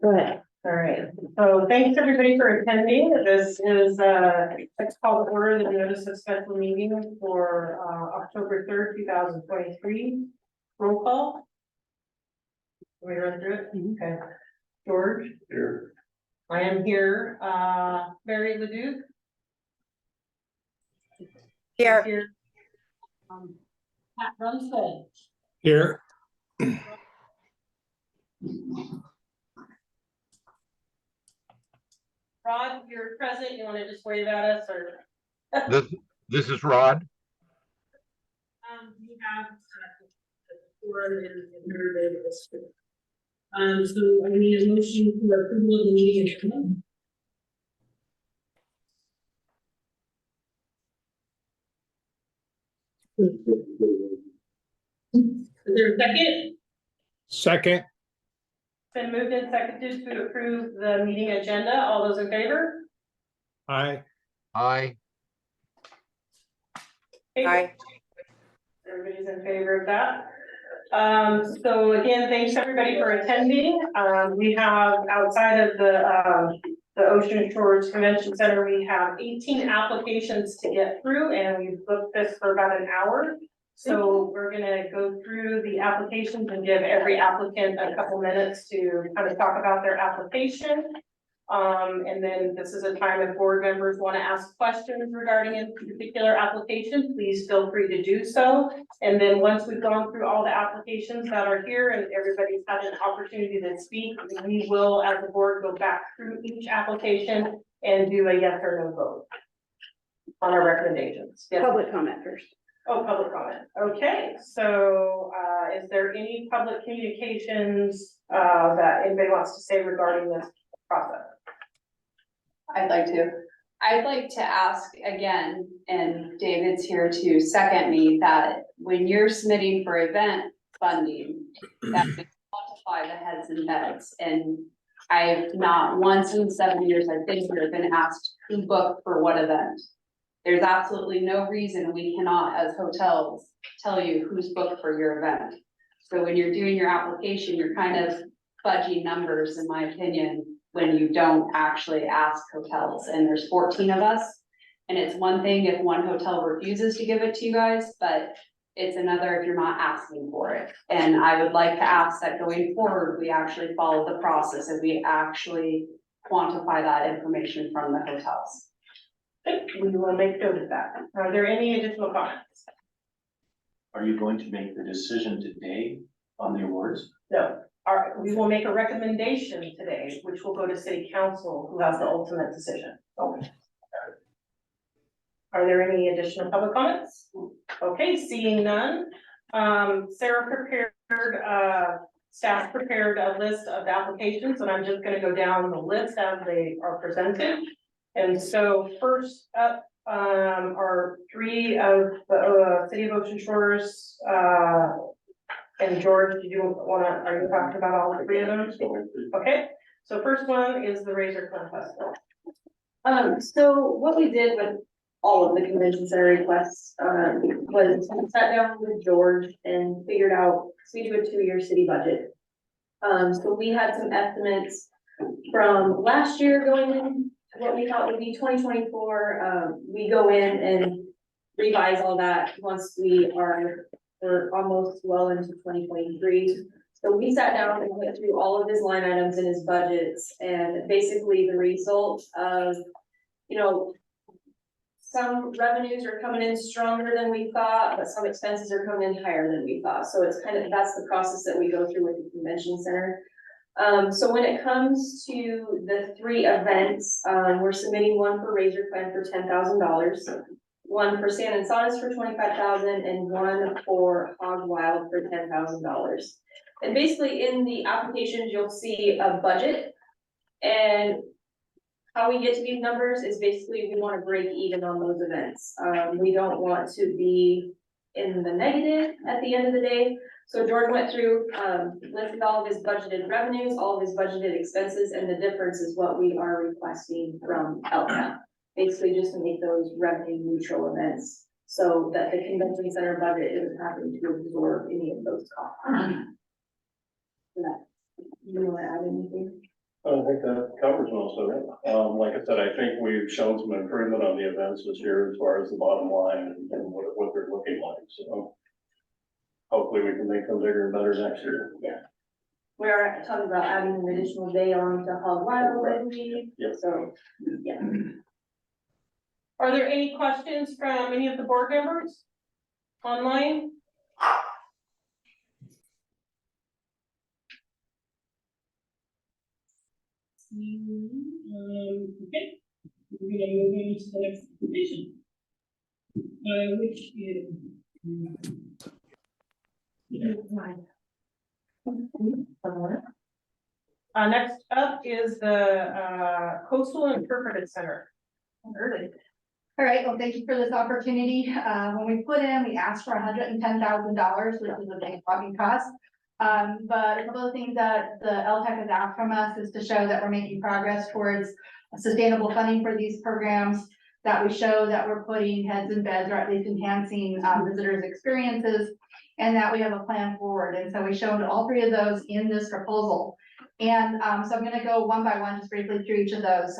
Go ahead. All right, so thanks everybody for attending. This is it's called order the notice of special meeting for October 3rd, 2023. Roll call. Can we run through it? Okay. George? Here. I am here. Mary Leduc? Here. Pat Rumstead? Here. Rod, you're present. You want to just wave at us or? This is Rod. We have so I need a motion for approval of the meeting agenda. Is there a second? Second. Been moved and seconded to approve the meeting agenda. All those in favor? Aye. Aye. Everybody's in favor of that. So again, thanks everybody for attending. We have outside of the Ocean Shores Convention Center, we have 18 applications to get through, and we've booked this for about an hour. So we're gonna go through the applications and give every applicant a couple minutes to kind of talk about their application. And then this is a time if board members want to ask questions regarding a particular application, please feel free to do so. And then once we've gone through all the applications that are here and everybody's had an opportunity to speak, we will, as a board, go back through each application and do a yes or no vote on our recommendations. Yes. Public comment first. Oh, public comment. Okay, so is there any public communications that anybody wants to say regarding this process? I'd like to ask again, and David's here to second me, that when you're submitting for event funding, that we quantify the heads and beds. And I've not once in the 7 years I've been here been asked who booked for what event. There's absolutely no reason we cannot, as hotels, tell you who's booked for your event. So when you're doing your application, you're kind of fudging numbers, in my opinion, when you don't actually ask hotels. And there's 14 of us. And it's one thing if one hotel refuses to give it to you guys, but it's another if you're not asking for it. And I would like to ask that going forward, we actually follow the process and we actually quantify that information from the hotels. We will make note of that. Are there any additional comments? Are you going to make the decision today on the awards? No. We will make a recommendation today, which will go to city council, who has the ultimate decision. Okay. Are there any additional public comments? Okay, seeing none. Sarah staff prepared a list of applications, and I'm just gonna go down the list as they are presented. And so first up are three of the City of Ocean Shores. And George, are you talking about all three of them? Okay, so first one is the Razor Clan Festival. So what we did with all of the convention center requests, was we sat down with George and figured out, because we do a 2-year city budget. So we had some estimates from last year going in, what we thought would be 2024. We go in and revise all that once we're almost well into 2023. So we sat down and went through all of his line items in his budgets, and basically the result of, some revenues are coming in stronger than we thought, but some expenses are coming in higher than we thought. So it's that's the process that we go through with the convention center. So when it comes to the 3 events, we're submitting one for Razor Clan for $10,000. One for San Ensadas for $25,000 and one for Hog Wild for $10,000. And basically in the applications, you'll see a budget, and how we get to these numbers is basically we want to break even on those events. We don't want to be in the negative at the end of the day. So George went through, listed all of his budgeted revenues, all of his budgeted expenses, and the difference is what we are requesting from LCAP. Basically just to make those revenue neutral events so that the convention center budget isn't having to absorb any of those costs. You want to add anything? I think that covers most of it. Like I said, I think we've shown some improvement on the events this year as far as the bottom line and what they're looking like, so. Hopefully we can make them bigger and better next year. We are talking about adding an additional day on to Hog Wild, I believe. Yep. So, yeah. Are there any questions from any of the board members online? Okay, we're gonna move into the next presentation. Which is. Next up is the Coastal Interpretive Center. Early. All right, well, thank you for this opportunity. When we put in, we asked for $110,000, which is a big fucking cost. But a couple of things that the LTAC has asked from us is to show that we're making progress towards sustainable funding for these programs, that we show that we're putting heads in beds or at least enhancing visitors' experiences, and that we have a plan forward. And so we showed all three of those in this proposal. And so I'm gonna go one by one, just briefly through each of those.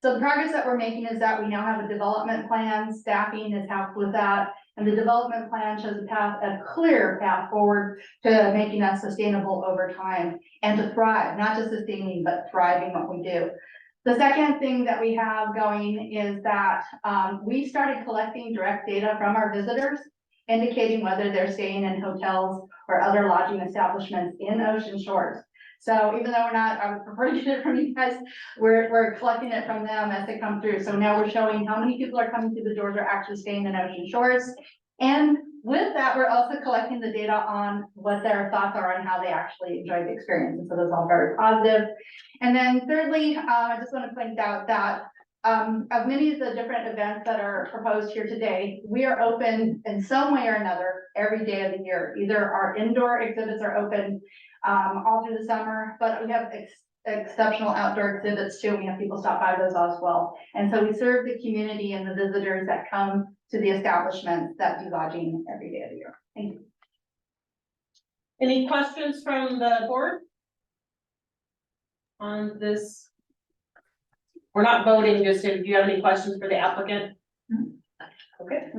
So the progress that we're making is that we now have a development plan, staffing has helped with that. And the development plan shows a clear path forward to making us sustainable over time and to thrive, not just sustaining, but thriving what we do. The second thing that we have going is that we started collecting direct data from our visitors, indicating whether they're staying in hotels or other lodging establishments in Ocean Shores. So even though I would prefer to get it from you guys, we're collecting it from them as they come through. So now we're showing how many people are coming through the doors are actually staying in Ocean Shores. And with that, we're also collecting the data on what their thoughts are on how they actually enjoy the experience. And so that's all very positive. And then thirdly, I just want to point out that of many of the different events that are proposed here today, we are open in some way or another every day of the year. Either our indoor exhibits are open all through the summer, but we have exceptional outdoor exhibits too. We have people stop by those as well. And so we serve the community and the visitors that come to the establishments that do lodging every day of the year. Thank you. Any questions from the board? On this? We're not voting, just if you have any questions for the applicant? Okay,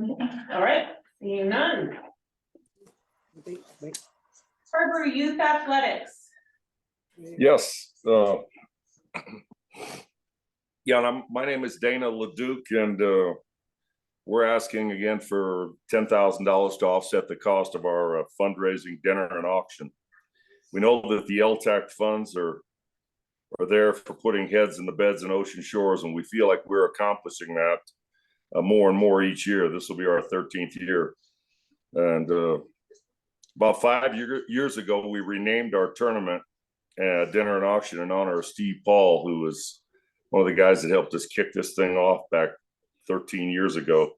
all right, seeing none. Scarborough Youth Athletics. Yes. Yeah, my name is Dana Leduc, and we're asking again for $10,000 to offset the cost of our fundraising dinner and auction. We know that the LTAC funds are there for putting heads in the beds in Ocean Shores, and we feel like we're accomplishing that more and more each year. This will be our 13th year. And about 5 years ago, we renamed our tournament dinner and auction in honor of Steve Paul, who was one of the guys that helped us kick this thing off back 13 years ago.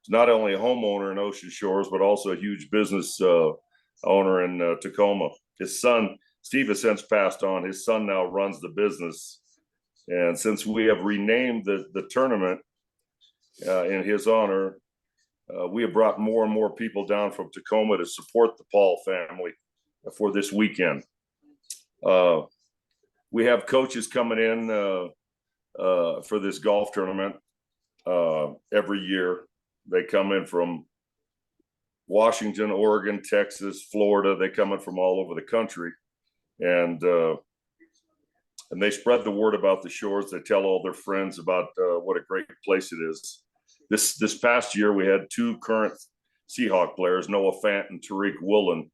He's not only a homeowner in Ocean Shores, but also a huge business owner in Tacoma. His son, Steve, has since passed on. His son now runs the business. And since we have renamed the tournament in his honor, we have brought more and more people down from Tacoma to support the Paul family for this weekend. We have coaches coming in for this golf tournament every year. They come in from Washington, Oregon, Texas, Florida. They come in from all over the country, and they spread the word about the Shores. They tell all their friends about what a great place it is. This past year, we had two current Seahawk players, Noah Fant and Tariq Woolen,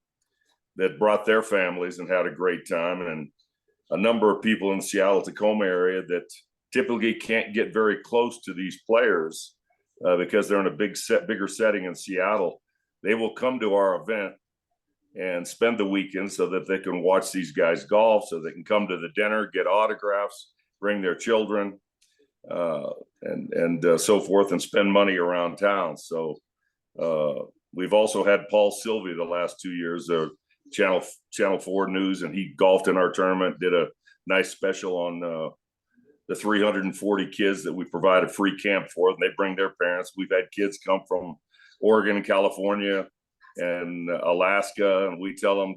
that brought their families and had a great time, and a number of people in the Seattle-Tacoma area that typically can't get very close to these players because they're in a bigger setting in Seattle. They will come to our event and spend the weekend so that they can watch these guys golf, so they can come to the dinner, get autographs, bring their children, and so forth, and spend money around town. So we've also had Paul Sylvie the last 2 years, Channel 4 News, and he golfed in our tournament, did a nice special on the 340 kids that we provide a free camp for, and they bring their parents. We've had kids come from Oregon, California, and Alaska, and we tell them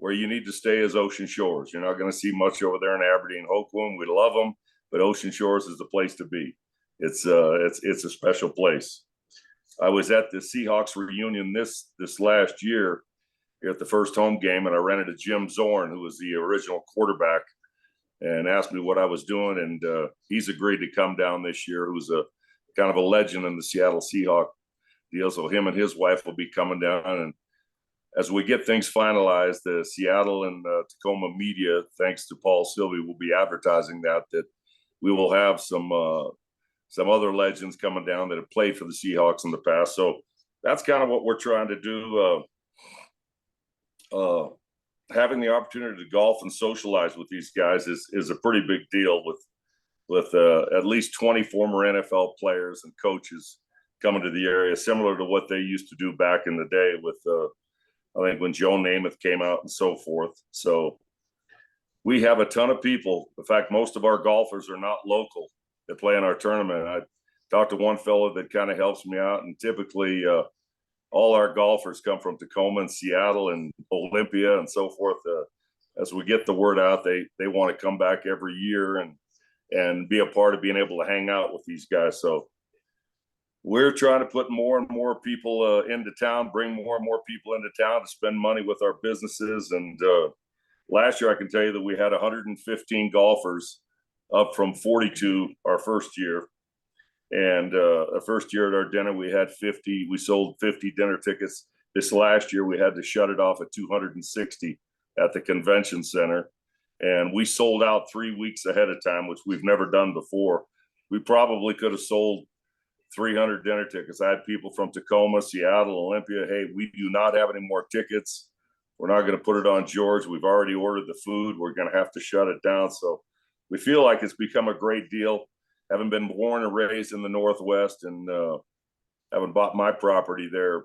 where you need to stay is Ocean Shores. You're not going to see much over there in Aberdeen, Hoquiam. We love them, but Ocean Shores is the place to be. It's a special place. I was at the Seahawks reunion this last year at the first home game, and I ran into Jim Zorn, who was the original quarterback, and asked me what I was doing. And he's agreed to come down this year, who's a kind of a legend in the Seattle Seahawk deal. So him and his wife will be coming down. And as we get things finalized, the Seattle and Tacoma media, thanks to Paul Sylvie, will be advertising that we will have some other legends coming down that have played for the Seahawks in the past. So that's kind of what we're trying to do. Having the opportunity to golf and socialize with these guys is a pretty big deal with at least 20 former NFL players and coaches coming to the area, similar to what they used to do back in the day with, I think when Joe Namath came out and so forth. So we have a ton of people. In fact, most of our golfers are not local that play in our tournament. I talked to one fellow that kind of helps me out, and typically all our golfers come from Tacoma and Seattle and Olympia and so forth. As we get the word out, they want to come back every year and be a part of being able to hang out with these guys. So we're trying to put more and more people into town, bring more and more people into town to spend money with our businesses. And last year, I can tell you that we had 115 golfers, up from 42 our first year. And the first year at our dinner, we had 50. We sold 50 dinner tickets. This last year, we had to shut it off at 260 at the convention center. And we sold out 3 weeks ahead of time, which we've never done before. We probably could have sold 300 dinner tickets. I had people from Tacoma, Seattle, Olympia. Hey, we do not have any more tickets. We're not going to put it on George. We've already ordered the food. We're going to have to shut it down. So we feel like it's become a great deal. Having been born and raised in the Northwest, and having bought my property there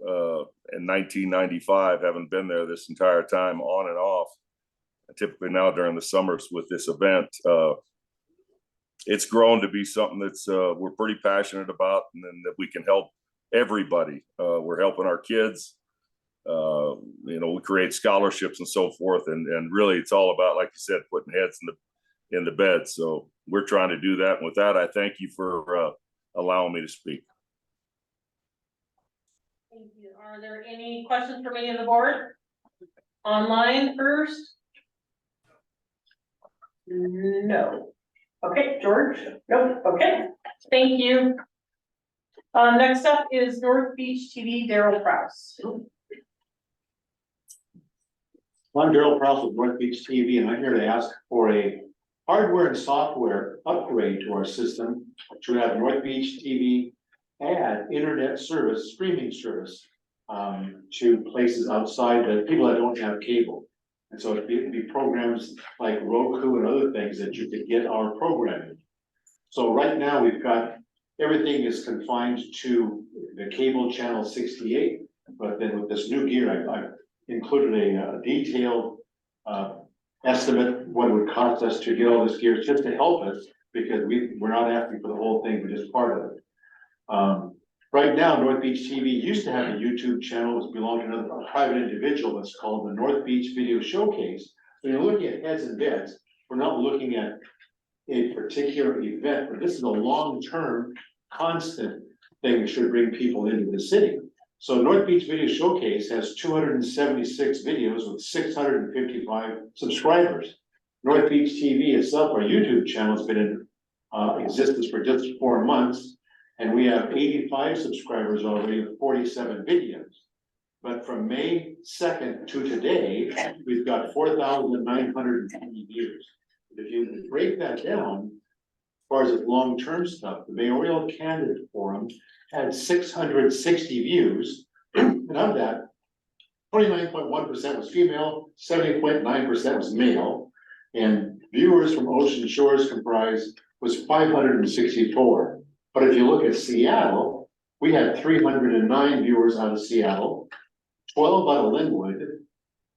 in 1995, having been there this entire time on and off, and typically now during the summers with this event, it's grown to be something that's we're pretty passionate about, and then that we can help everybody. We're helping our kids. We create scholarships and so forth, and really it's all about, like you said, putting heads in the bed. So we're trying to do that. And with that, I thank you for allowing me to speak. Thank you. Are there any questions from any of the board? Online first? No. Okay, George? Nope. Okay, thank you. Next up is North Beach TV, Daryl Prowse. I'm Daryl Prowse with North Beach TV, and I'm here to ask for a hardware and software upgrade to our system to have North Beach TV add internet service, streaming service, to places outside the people that don't have cable. And so it'd be programs like Roku and other things that you could get our programming. So right now we've got, everything is confined to the cable channel 68, but then with this new gear, I've included a detailed estimate what it would cost us to get all this gear, just to help us, because we're not asking for the whole thing, but just part of it. Right now, North Beach TV used to have a YouTube channel that belonged to a private individual that's called the North Beach Video Showcase. When you're looking at heads and beds, we're not looking at a particular event, but this is a long-term, constant thing that should bring people into the city. So North Beach Video Showcase has 276 videos with 655 subscribers. North Beach TV itself, our YouTube channel, has been in existence for just 4 months, and we have 85 subscribers already with 47 videos. But from May 2nd to today, we've got 4,920 views. If you break that down, as far as the long-term stuff, the Mayoral Candidate Forum had 660 views, and of that, 29.1% was female, 70.9% was male, and viewers from Ocean Shores was 564. But if you look at Seattle, we had 309 viewers out of Seattle, 12 out of Linwood,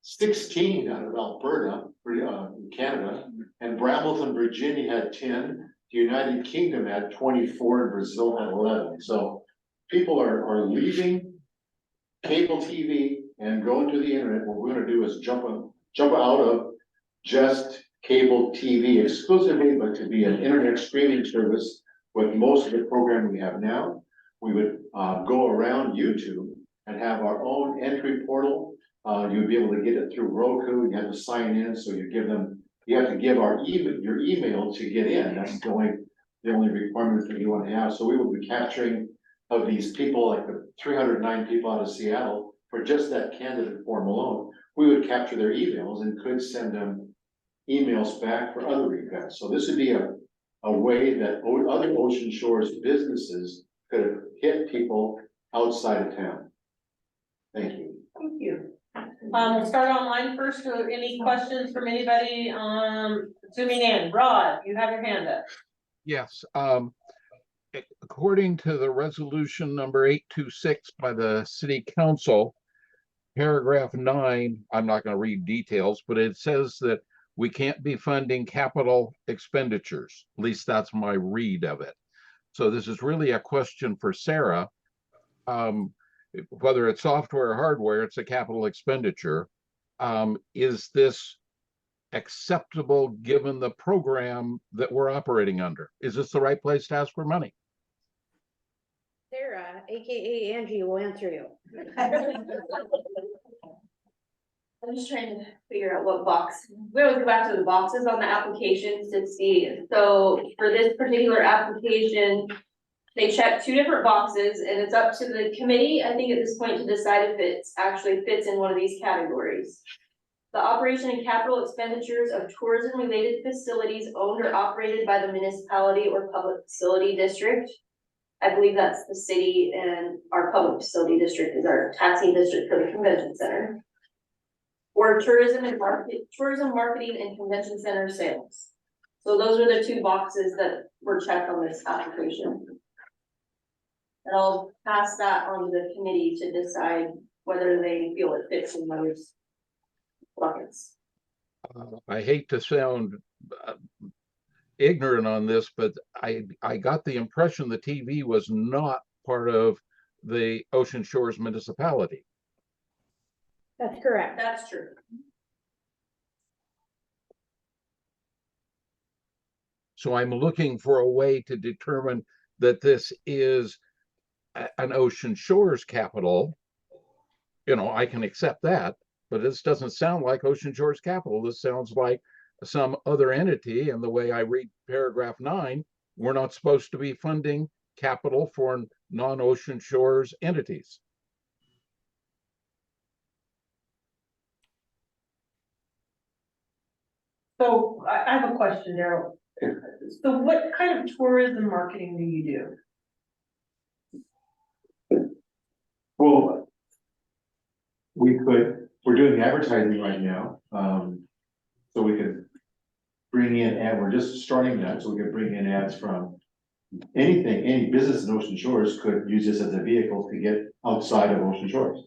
16 out of Alberta, in Canada, and Brambleton, Virginia had 10. The United Kingdom had 24 and Brazil had 11. So people are leaving cable TV and go into the internet. What we're gonna do is jump out of just cable TV exclusively, but to be an internet streaming service with most of the programming we have now. We would go around YouTube and have our own entry portal. You'd be able to get it through Roku. You have to sign in, so you have to give your email to get in. That's the only requirement that you want to have. So we will be capturing of these people, like the 309 people out of Seattle, for just that candidate form alone. We would capture their emails and could send them emails back for other events. So this would be a way that other Ocean Shores businesses could hit people outside of town. Thank you. Thank you. We'll start online first. Any questions from anybody? Zooming in. Rod, you have your hand up. Yes, according to the resolution number 826 by the city council, paragraph 9, I'm not going to read details, but it says that we can't be funding capital expenditures. At least that's my read of it. So this is really a question for Sarah. Whether it's software or hardware, it's a capital expenditure. Is this acceptable given the program that we're operating under? Is this the right place to ask for money? Sarah, AKA Angie, will answer you. I'm just trying to figure out what box. We always go back to the boxes on the applications to see. So for this particular application, they check 2 different boxes, and it's up to the committee, I think at this point, to decide if it actually fits in one of these categories. The operation and capital expenditures of tourism-related facilities owned or operated by the municipality or public facility district. I believe that's the city, and our public facility district is our taxing district for the convention center. Or tourism, marketing, and convention center sales. So those are the 2 boxes that were checked on this application. And I'll pass that on to the committee to decide whether they feel it fits in those buckets. I hate to sound ignorant on this, but I got the impression the TV was not part of the Ocean Shores municipality. That's correct. That's true. So I'm looking for a way to determine that this is an Ocean Shores capital. You know, I can accept that, but this doesn't sound like Ocean Shores capital. This sounds like some other entity. And the way I read paragraph 9, we're not supposed to be funding capital for non-Ocean Shores entities. So I have a question, Daryl. So what kind of tourism marketing do you do? Well, we're doing advertising right now, so we could bring in we're just starting that, so we could bring in ads from any business in Ocean Shores could use this as a vehicle to get outside of Ocean Shores.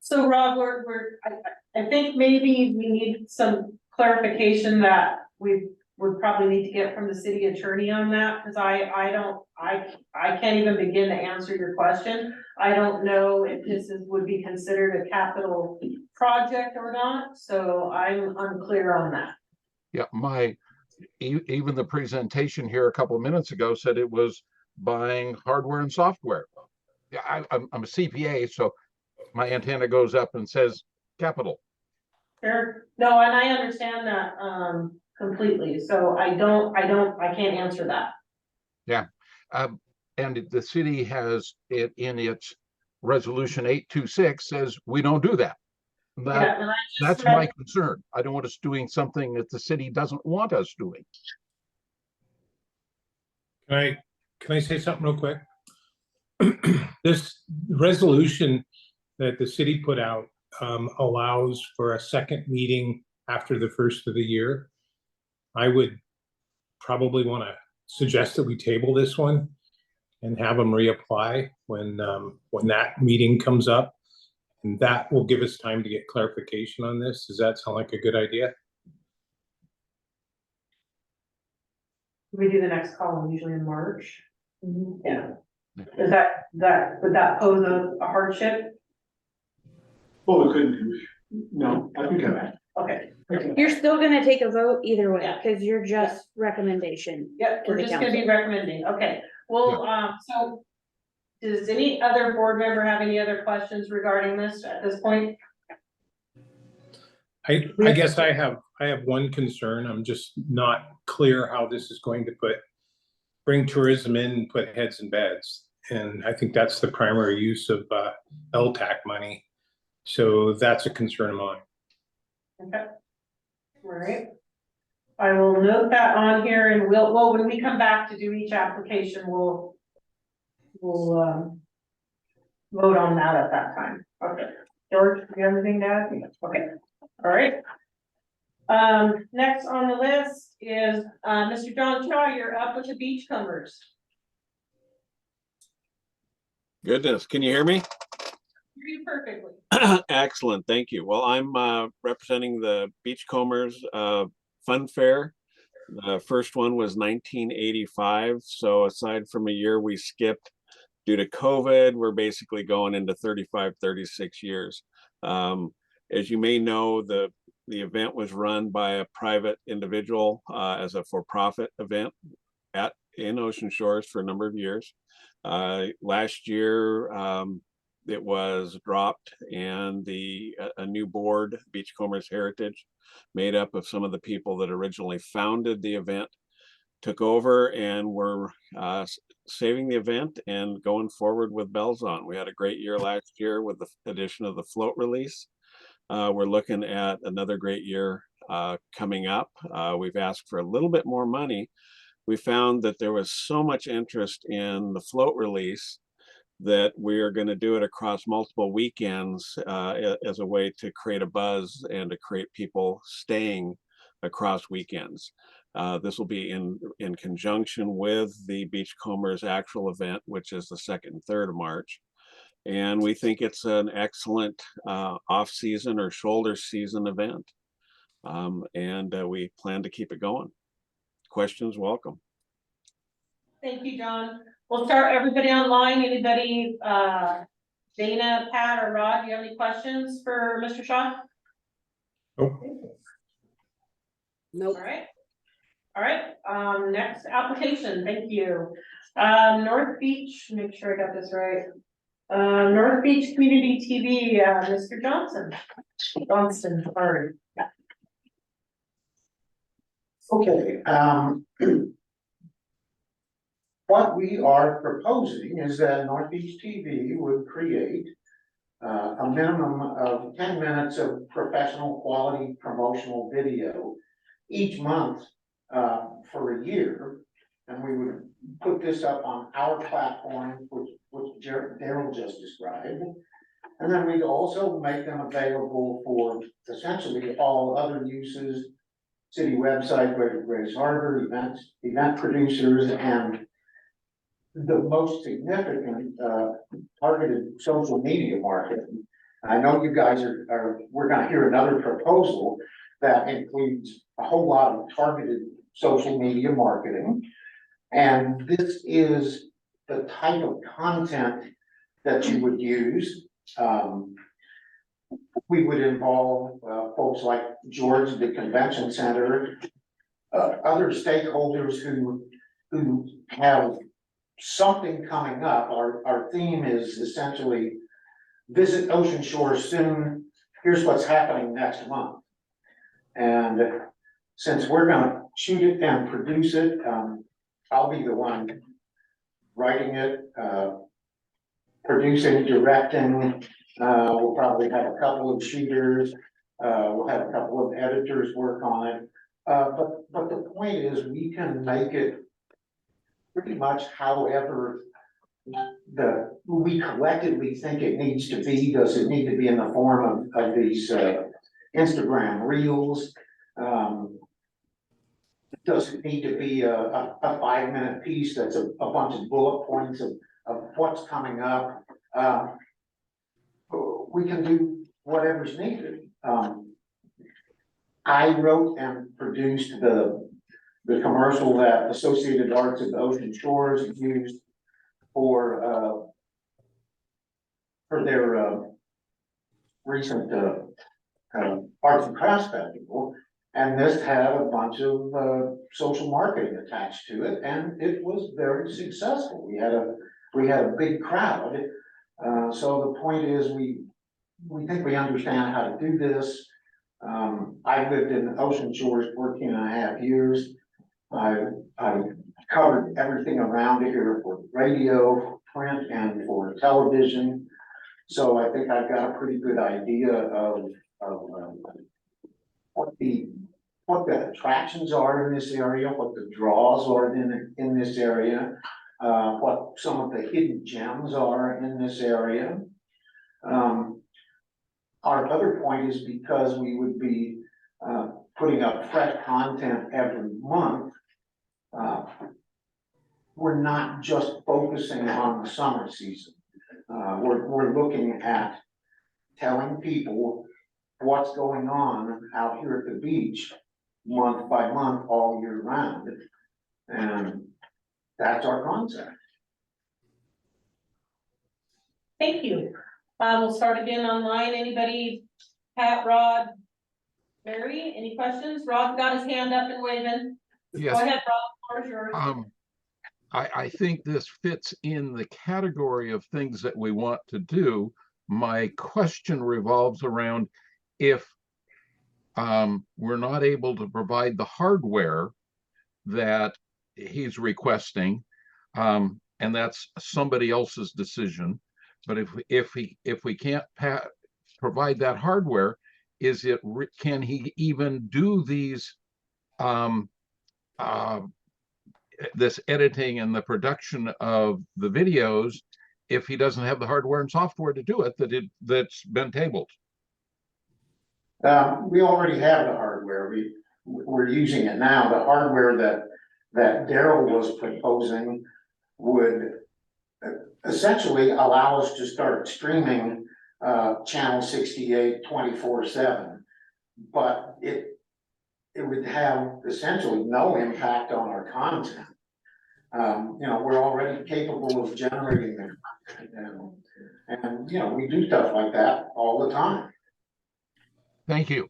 So Rob, I think maybe we need some clarification that we would probably need to get from the city attorney on that, because I can't even begin to answer your question. I don't know if this would be considered a capital project or not, so I'm unclear on that. Yeah, even the presentation here a couple of minutes ago said it was buying hardware and software. Yeah, I'm a CPA, so my antenna goes up and says capital. Sure. No, and I understand that completely. So I can't answer that. Yeah. And the city has it in its resolution 826 says we don't do that. That's my concern. I don't want us doing something that the city doesn't want us doing. Can I say something real quick? This resolution that the city put out allows for a second meeting after the first of the year. I would probably want to suggest that we table this one and have them reapply when that meeting comes up. And that will give us time to get clarification on this. Does that sound like a good idea? We do the next column usually in March. Yeah. Is would that pose a hardship? Well, we couldn't, no, I can come back. Okay. You're still gonna take a vote either way, Yeah. because you're just recommendation. Yep, to we're the just gonna be council. recommending, okay, well, so. Does any other board member have any other questions regarding this at this point? I guess I have one concern. I'm just not clear how this is going to bring tourism in and put heads in beds. And I think that's the primary use of LTAC money. So that's a concern of mine. Okay. All right. I will note that on here and well, when we come back to do each application, we'll vote on that at that time. Okay. George, do you have anything to add? Okay, all right. Next on the list is, Mr. John Shaw, you're up with the Beachcombers. Goodness, can you hear me? Hear you perfectly. Excellent, thank you. Well, I'm representing the Beachcombers Fun Fair. The first one was 1985, so aside from a year we skipped due to COVID, we're basically going into 35, 36 years. As you may know, the event was run by a private individual as a for-profit event in Ocean Shores for a number of years. Last year, it was dropped, and a new board, Beachcombers Heritage, made up of some of the people that originally founded the event, took over, and were saving the event and going forward with bells on. We had a great year last year with the addition of the float release. We're looking at another great year coming up. We've asked for a little bit more money. We found that there was so much interest in the float release that we are going to do it across multiple weekends as a way to create a buzz and to create people staying across weekends. This will be in conjunction with the Beachcombers actual event, which is the 2nd and 3rd of March. And we think it's an excellent off-season or shoulder season event. And we plan to keep it going. Questions, welcome. Thank you, John. We'll start everybody online. Anybody, Dana, Pat, or Rod, do you have any questions for Mr. Shaw? Nope. Nope. All right, next application, thank you. North Beach, make sure I got this right. North Beach Community TV, Mr. Johnston, sorry. Okay, what we are proposing is that North Beach TV would create a minimum of 10 minutes of professional quality promotional video each month for a year. And we would put this up on our platform, which Daryl just described. And then we'd also make them available for essentially all other uses, city website, Greater Grays Harbor, event producers, and the most significant targeted social media marketing. I know you guys we're gonna hear another proposal that includes a whole lot of targeted social media marketing. And this is the type of content that you would use. We would involve folks like George, the convention center, other stakeholders who have something coming up. Our theme is essentially visit Ocean Shores soon. Here's what's happening next month. And since we're gonna shoot it and produce it, I'll be the one writing it, producing, directing. We'll probably have a couple of shooters. We'll have a couple of editors work on it. But the point is we can make it pretty much however we collectively think it needs to be. Does it need to be in the form of these Instagram reels? Does it need to be a 5-minute piece that's a bunch of bullet points of what's coming up? We can do whatever's needed. I wrote and produced the commercial that Associated Arts of the Ocean Shores used for their recent Arts and Crafts Festival. And this had a bunch of social marketing attached to it, and it was very successful. We had a big crowd. So the point is, we think we understand how to do this. I lived in Ocean Shores 14.5 years. I covered everything around here for radio, print, and for television. So I think I've got a pretty good idea of what the attractions are in this area, what the draws are in this area, what some of the hidden gems are in this area. Our other point is, because we would be putting up fresh content every month, we're not just focusing on the summer season. We're looking at telling people what's going on out here at the beach month by month, all year round. And that's our concept. Thank you. We'll start again online. Anybody? Pat, Rod, Mary, any questions? Rod got his hand up and waving. Yes. Go ahead, Rod, floor is yours. I think this fits in the category of things that we want to do. My question revolves around, if we're not able to provide the hardware that he's requesting, and that's somebody else's decision. But if we can't provide that hardware, can he even do these this editing and the production of the videos if he doesn't have the hardware and software to do it that's been tabled? We already have the hardware. We're using it now. The hardware that Daryl was proposing would essentially allow us to start streaming channel 68 24/7, but it would have essentially no impact on our content. We're already capable of generating them, and we do stuff like that all the time. Thank you.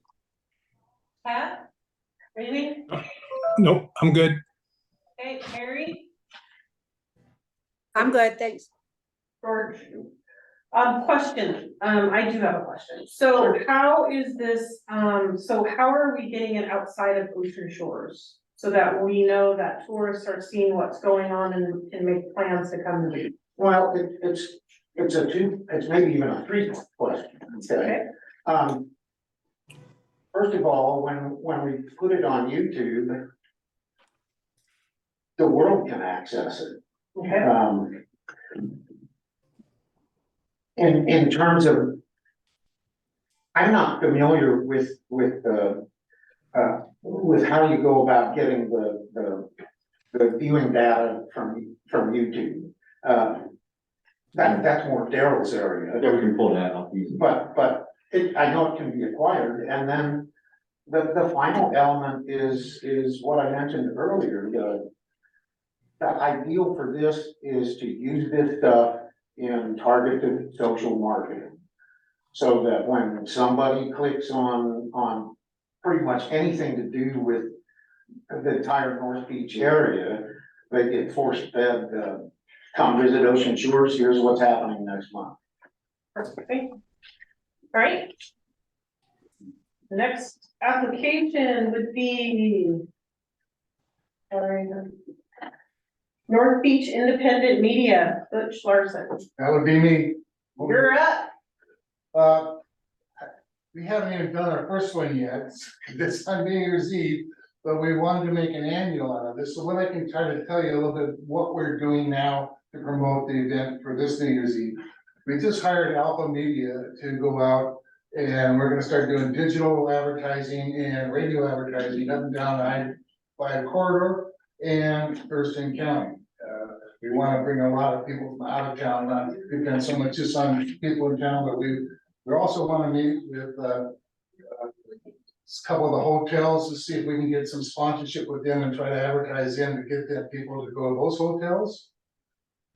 Pat, anything? Nope, I'm good. Okay, Mary, I'm good, thanks. George. Question, I do have a question. So how is this, so how are we getting it outside of Ocean Shores? So that we know that tourists are seeing what's going on and can make plans to come to the beach? Well, it's maybe even a three question. Okay. First of all, when we put it on YouTube, the world can access it. Okay. In terms of, I'm not familiar with how you go about getting the viewing data from YouTube. That's more Daryl's area. Yeah, we can pull that up easily. But I know it can be acquired, and then the final element is what I mentioned earlier. The ideal for this is to use this stuff in targeted social marketing, so that when somebody clicks on pretty much anything to do with the entire North Beach area, they get force-fed, come visit Ocean Shores, here's what's happening next month. Okay. All right. Next application would be North Beach Independent Media, Butch Larson. That would be me. You're up. We haven't even done our first one yet, this on New Year's Eve, but we wanted to make an annual out of this. So what I can try to tell you a little bit what we're doing now to promote the event for this New Year's Eve. We just hired Alpha Media to go out, and we're gonna start doing digital advertising and radio advertising up and down I-5 corridor and Thurston County. We want to bring a lot of people from out of town, not depend so much just on people in town, but we also want to meet with a couple of the hotels to see if we can get some sponsorship with them and try to advertise them to get them people to go to those hotels.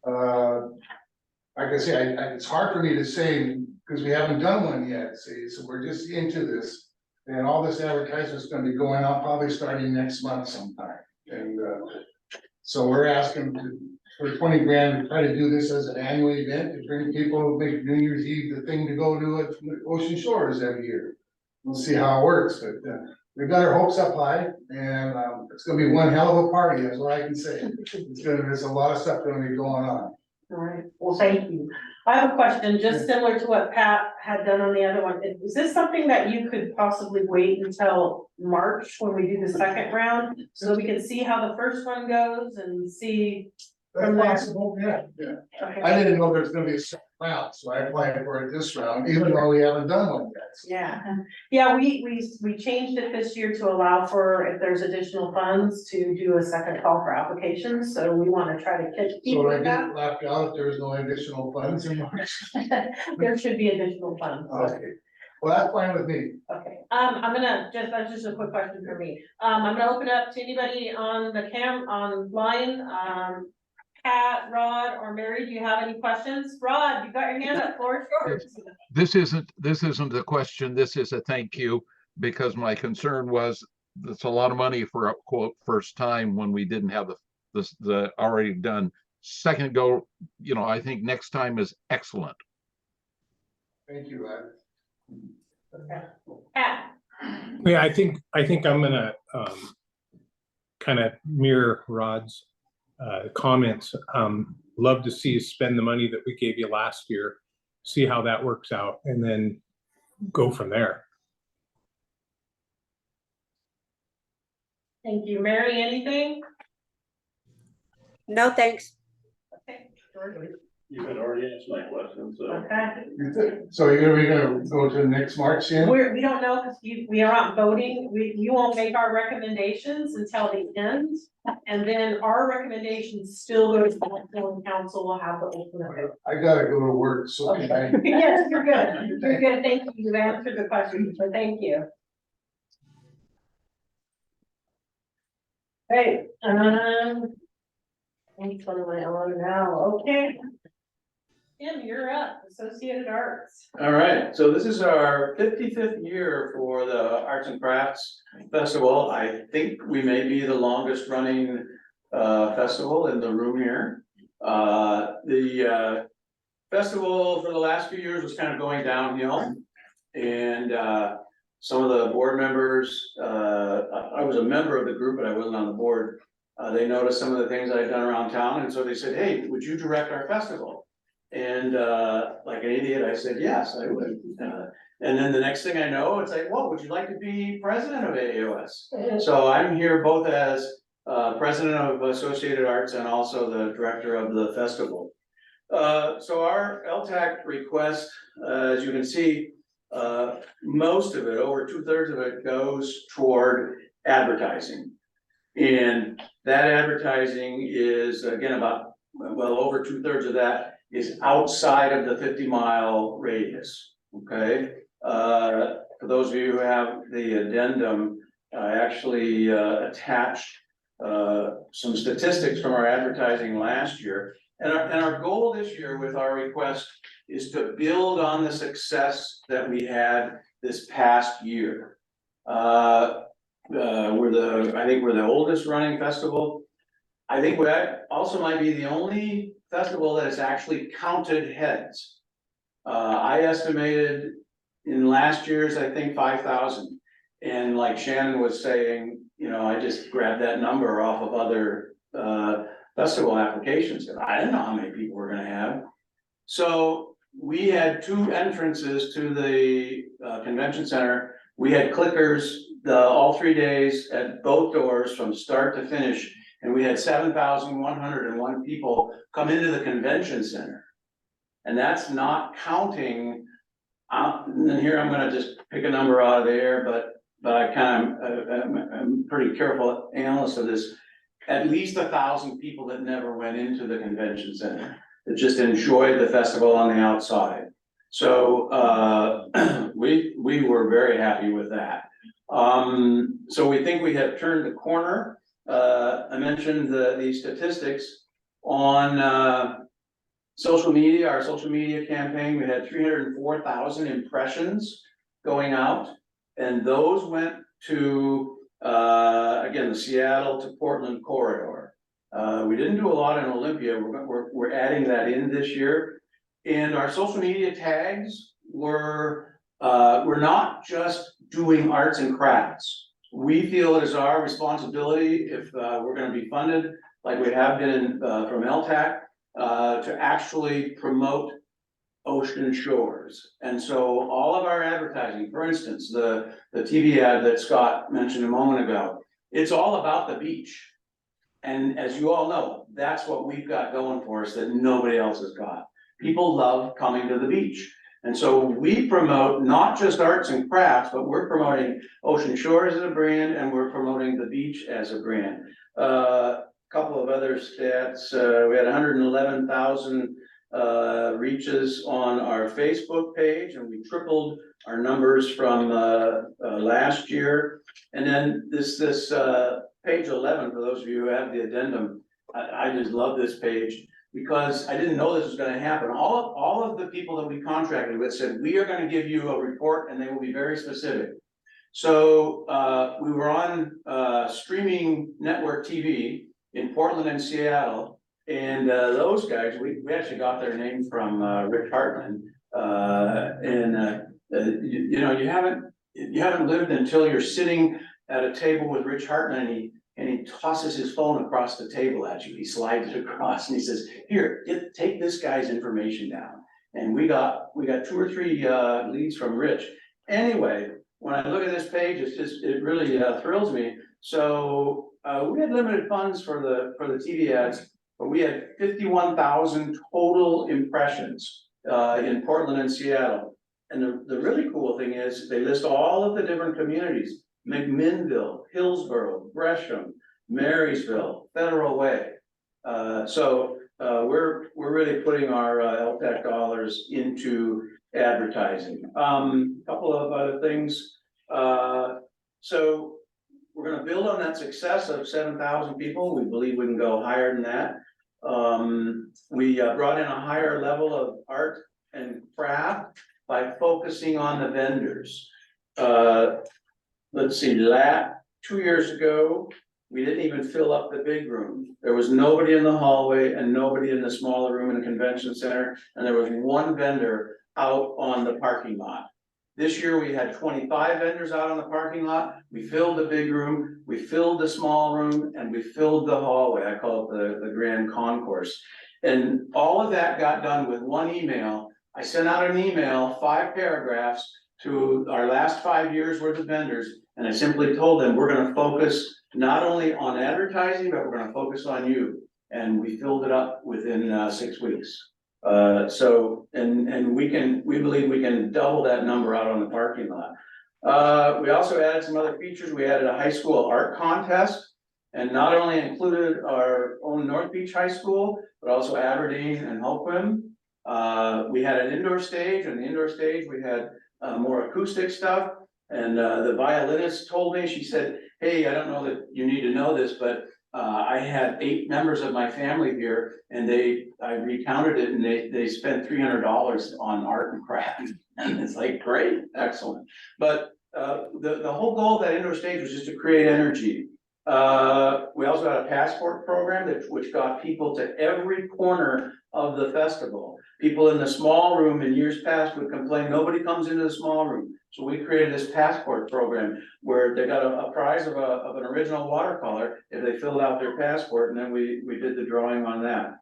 Like I say, it's hard for me to say, because we haven't done one yet, see, so we're just into this. And all this advertisement's gonna be going out probably starting next month sometime, and, so we're asking for 20 grand to try to do this as an annual event, to bring people, make New Year's Eve the thing to go to at Ocean Shores every year. We'll see how it works, but, we've got our hopes up high, and, it's gonna be one hell of a party, that's what I can say. There's a lot of stuff gonna be going on. All right, well, thank you. I have a question, just similar to what Pat had done on the other one. Is this something that you could possibly wait until March when we do the second round? So we can see how the first one goes and see. That's possible, yeah. Okay. I didn't know there's gonna be a second round, so I applied for it this round, even though we haven't done one yet. Yeah, we changed it this year to allow for, if there's additional funds, to do a second call for applications, so we wanna try to keep So I with that. get left out if there's no additional funds in March. There should be additional funds. Okay, well, that's fine with me. Okay, I'm gonna, that's just a quick question for me. I'm gonna open up to anybody on the online, Pat, Rod, or Mary, do you have any questions? Rod, you got your hand up, floor is yours. This isn't a question, this is a thank you, because my concern was it's a lot of money for a quote first time when we didn't have the already done. Second go, I think next time is excellent. Thank you, Rod. Okay. Pat, Yeah, I think I'm gonna kind of mirror Rod's comments. Love to see us spend the money that we gave you last year, see how that works out, and then go from there. thank you. Mary, anything? No, thanks. Okay, George. You had already answered my question, so. Okay. So we're gonna go to next March, then? We don't know, because we are not voting, you won't make our recommendations until the end. And then our recommendations still go to the council, and council will have the ultimate. I gotta go to work, so can I? Yes, you're good, thank you, you've answered the question, so thank you. Great, which one am I on now, okay. Tim, you're up, Associated Arts. All right, so this is our 55th year for the Arts and Crafts Festival. I think we may be the longest running festival in the room here. The festival for the last few years was kind of going downhill. And some of the board members, I was a member of the group, but I wasn't on the board. They noticed some of the things I'd done around town, and so they said, hey, would you direct our festival? And like an idiot, I said, yes, I would. And then the next thing I know, it's like, well, would you like to be president of AAOS? So I'm here both as president of Associated Arts and also the director of the festival. So our LTAC request, as you can see, most of it, over 2/3 of it, goes toward advertising. And that advertising is, again, about, well, over 2/3 of that is outside of the 50-mile radius, okay? For those of you who have the addendum, I actually attached some statistics from our advertising last year. And our goal this year with our request is to build on the success that we had this past year. I think we're the oldest running festival. I think we also might be the only festival that has actually counted heads. I estimated in last year's, I think 5,000. And like Shannon was saying, I just grabbed that number off of other festival applications. I didn't know how many people we're gonna have. So we had 2 entrances to the convention center. We had clickers all 3 days at both doors from start to finish. And we had 7,101 people come into the convention center. And that's not counting, and here I'm gonna just pick a number out of the air, but I'm pretty careful analyst of this. At least 1,000 people that never went into the convention center, that just enjoyed the festival on the outside. So we were very happy with that. So we think we have turned the corner. I mentioned the statistics on Social media, our social media campaign, we had 304,000 impressions going out. And those went to, again, the Seattle to Portland corridor. We didn't do a lot in Olympia. We're adding that in this year. And our social media tags were, we're not just doing arts and crafts. We feel it is our responsibility, if we're gonna be funded like we have been from LTAC, to actually promote ocean shores. And so all of our advertising, for instance, the TV ad that Scott mentioned a moment ago, it's all about the beach. And as you all know, that's what we've got going for us that nobody else has got. People love coming to the beach. And so we promote not just arts and crafts, but we're promoting Ocean Shores as a brand, and we're promoting the beach as a brand. Couple of other stats, we had 111,000 reaches on our Facebook page, and we tripled our numbers from last year. And then this page 11, for those of you who have the addendum, I just love this page because I didn't know this was going to happen. All of the people that we contracted with said, we are going to give you a report, and they will be very specific. So we were on streaming network TV in Portland and Seattle, and those guys, we actually got their name from Rich Hartman. You know, you haven't lived until you're sitting at a table with Rich Hartman, and he tosses his phone across the table at you. He slides it across, and he says, "Here, take this guy's information down." And we got 2 or 3 leads from Rich. Anyway, when I look at this page, it really thrills me. So we had limited funds for the TV ads, but we had 51,000 total impressions in Portland and Seattle. And the really cool thing is they list all of the different communities: McMinnville, Hillsborough, Gresham, Marysville, Federal Way. So we're really putting our LTAC dollars into advertising. Couple of other things. So we're going to build on that success of 7,000 people. We believe we can go higher than that. We brought in a higher level of art and craft by focusing on the vendors. Let's see, 2 years ago, we didn't even fill up the big room. There was nobody in the hallway and nobody in the smaller room in the convention center. And there was one vendor out on the parking lot. This year we had 25 vendors out on the parking lot. We filled the big room, we filled the small room, and we filled the hallway. I call it the grand concourse. And all of that got done with one email. I sent out an email, 5 paragraphs, to our last 5 years worth of vendors. And I simply told them, we're going to focus not only on advertising, but we're going to focus on you. And we filled it up within 6 weeks. We believe we can double that number out on the parking lot. We also added some other features. We added a high school art contest, and not only included our own North Beach High School, but also Aberdeen and Holquim. We had an indoor stage, and the indoor stage we had more acoustic stuff. And the violinist told me, she said, "Hey, I don't know that you need to know this, but I had 8 members of my family here, and I recounted it, and they spent $300 on art and craft." And it's like, great, excellent. But the whole goal of that indoor stage was just to create energy. We also had a passport program which got people to every corner of the festival. People in the small room in years past would complain, nobody comes into the small room. So we created this passport program where they got a prize of an original watercolor if they filled out their passport, and then we did the drawing on that.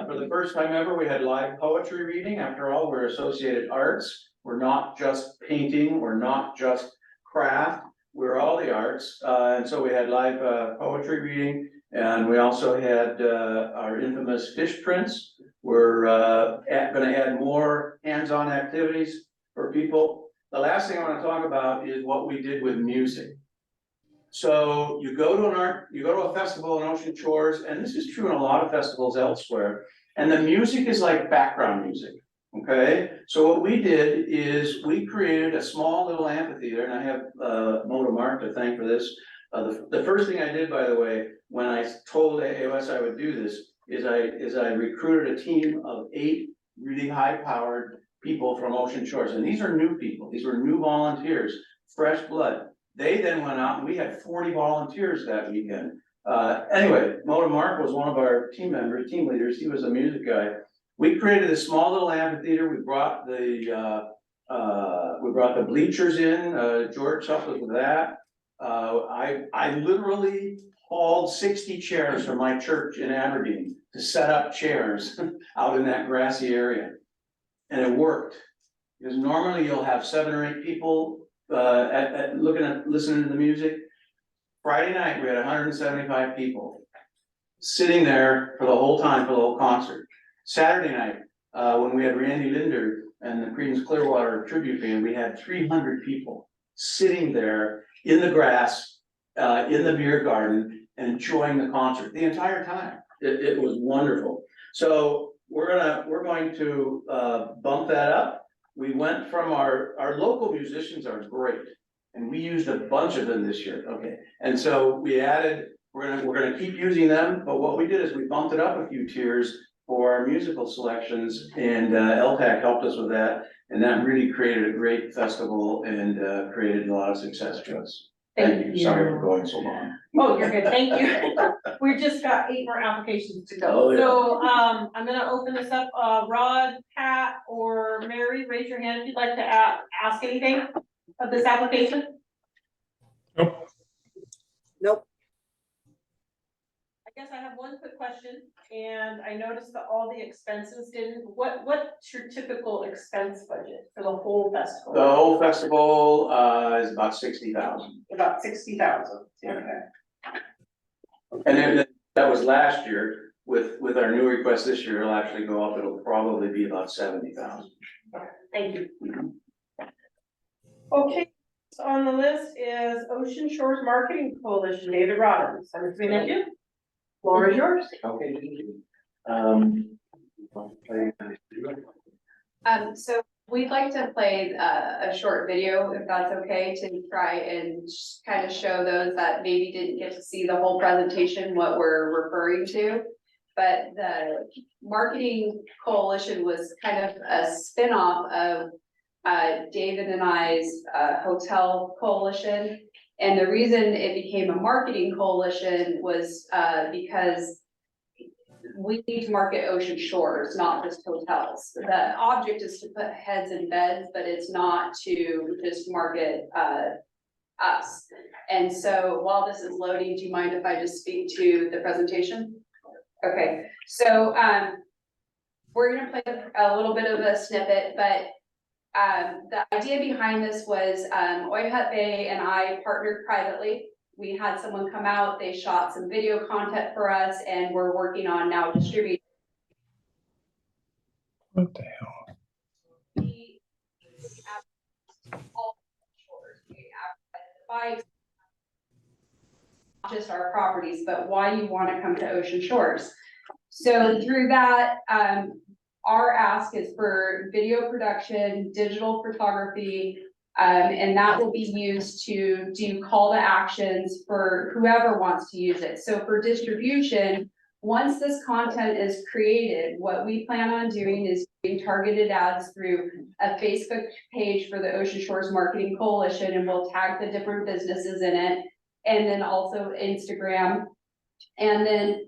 For the first time ever, we had live poetry reading. After all, we're Associated Arts. We're not just painting, we're not just craft, we're all the arts. And so we had live poetry reading, and we also had our infamous fish prints. We're going to add more hands-on activities for people. The last thing I want to talk about is what we did with music. So you go to a festival in Ocean Shores, and this is true in a lot of festivals elsewhere, and the music is like background music, okay? So what we did is we created a small little amphitheater, and I have Moto Mark to thank for this. The first thing I did, by the way, when I told AOS I would do this, is I recruited a team of 8 really high-powered people from Ocean Shores, and these are new people, these were new volunteers, fresh blood. They then went out and we had 40 volunteers that weekend. Anyway, Mona Mark was one of our team members, team leaders, he was a music guy. We created a small little amphitheater, we brought the bleachers in, George helped us with that. I literally hauled 60 chairs from my church in Aberdeen to set up chairs out in that grassy area. And it worked, because normally you'll have 7 or 8 people listening to the music. Friday night, we had 175 people sitting there for the whole time, for the whole concert. Saturday night, when we had Randy Linder and the Creedence Clearwater tribute band, we had 300 people sitting there in the grass, in the beer garden, and enjoying the concert the entire time. It was wonderful. So we're going to bump that up. We went from our local musicians are great, and we used a bunch of them this year. Okay, and so we added. We're gonna keep using them, but what we did is we bumped it up a few tiers for our musical selections, and LTAC helped us with that, and that really created a great festival and created a lot of success for us. Thank you. Sorry for going so long. Oh, you're good, thank you. We've just got 8 more applications to go. Oh, yeah. So, I'm gonna open this up, Rod, Pat, or Mary, raise your hand if you'd like to ask anything of this application. Nope. Nope. I guess I have one quick question, and I noticed that all the expenses didn't, what's your typical expense budget for the whole festival? The whole festival is about 60,000. About 60,000, okay. And then that was last year. With our new request this year, it'll actually go up. It'll probably be about 70,000. Thank you. Okay, so on the list is Ocean Shores Marketing Coalition, David Robbins. I'm assuming that you? Floor is yours. Okay, thank you. So we'd like to play a short video, if that's okay, to try and kind of show those that maybe didn't get to see the whole presentation, what we're referring to. But the Marketing Coalition was kind of a spin-off of David and I's hotel coalition. And the reason it became a marketing coalition was because we need to market Ocean Shores, not just hotels. The object is to put heads in beds, but it's not to just market us. And so while this is loading, do you mind if I just speak to the presentation? Okay, so we're gonna play a little bit of a snippet, but the idea behind this was Oyhut Bay and I partnered privately. We had someone come out, they shot some video content for us, and we're working on now distributing. What the hell? By not just our properties, but why you want to come to Ocean Shores. So through that, our ask is for video production, digital photography, and that will be used to do call to actions for whoever wants to use it. So for distribution, once this content is created, what we plan on doing is doing targeted ads through a Facebook page for the Ocean Shores Marketing Coalition, and we'll tag the different businesses in it, and then also Instagram. And then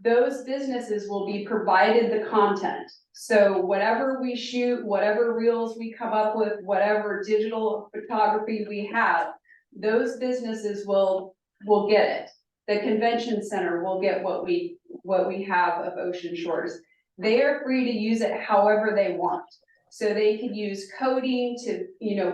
those businesses will be provided the content. So whatever we shoot, whatever reels we come up with, whatever digital photography we have, those businesses will get it. The convention center will get what we have of Ocean Shores. They are free to use it however they want. So they could use coding to,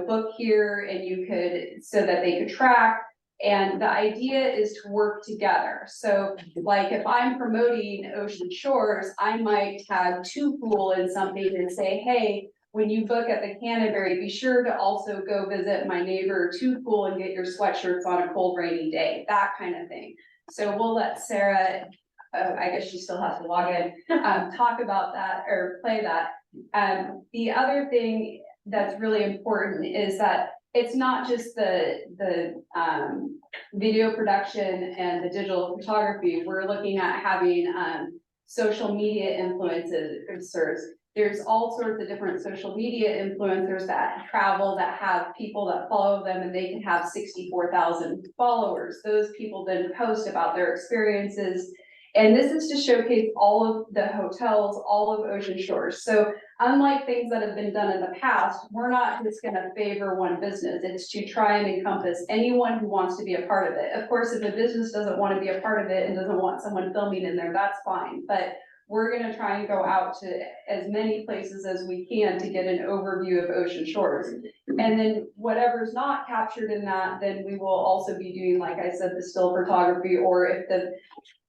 book here, and you could, so that they could track. And the idea is to work together. So like if I'm promoting Ocean Shores, I might tag Two Pool in something and say, hey, when you book at the Canterbury, be sure to also go visit my neighbor Two Pool and get your sweatshirts on a cold rainy day, that kind of thing. So we'll let Sarah, I guess she still has to log in, talk about that or play that. The other thing that's really important is that it's not just the video production and the digital photography. We're looking at having social media influencers. There's all sorts of different social media influencers that travel, that have people that follow them, and they can have 64,000 followers. Those people then post about their experiences. And this is to showcase all of the hotels, all of Ocean Shores. So unlike things that have been done in the past, we're not just gonna favor one business. It's to try and encompass anyone who wants to be a part of it. Of course, if a business doesn't want to be a part of it and doesn't want someone filming in there, that's fine. But we're gonna try and go out to as many places as we can to get an overview of Ocean Shores. And then whatever's not captured in that, then we will also be doing, like I said, the still photography, or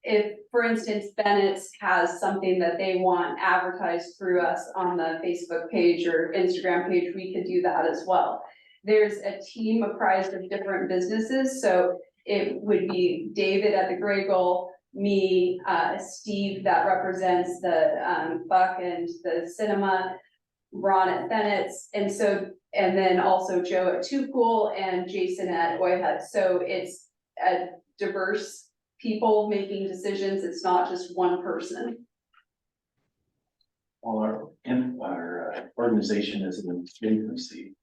if, for instance, Bennett's has something that they want advertised through us on the Facebook page or Instagram page, we could do that as well. There's a team comprised of different businesses, so it would be David at the Grey Gull, me, Steve that represents the Buck and the cinema, Ron at Bennett's, and then also Joe at Two Pool and Jason at Oyhead. So it's a diverse people making decisions. It's not just one person. While our organization is in its infancy,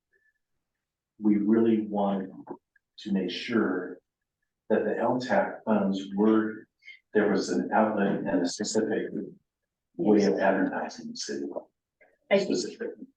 we really want to make sure that the LTAC funds there was an outlet and a specific way of advertising the city. Specifically.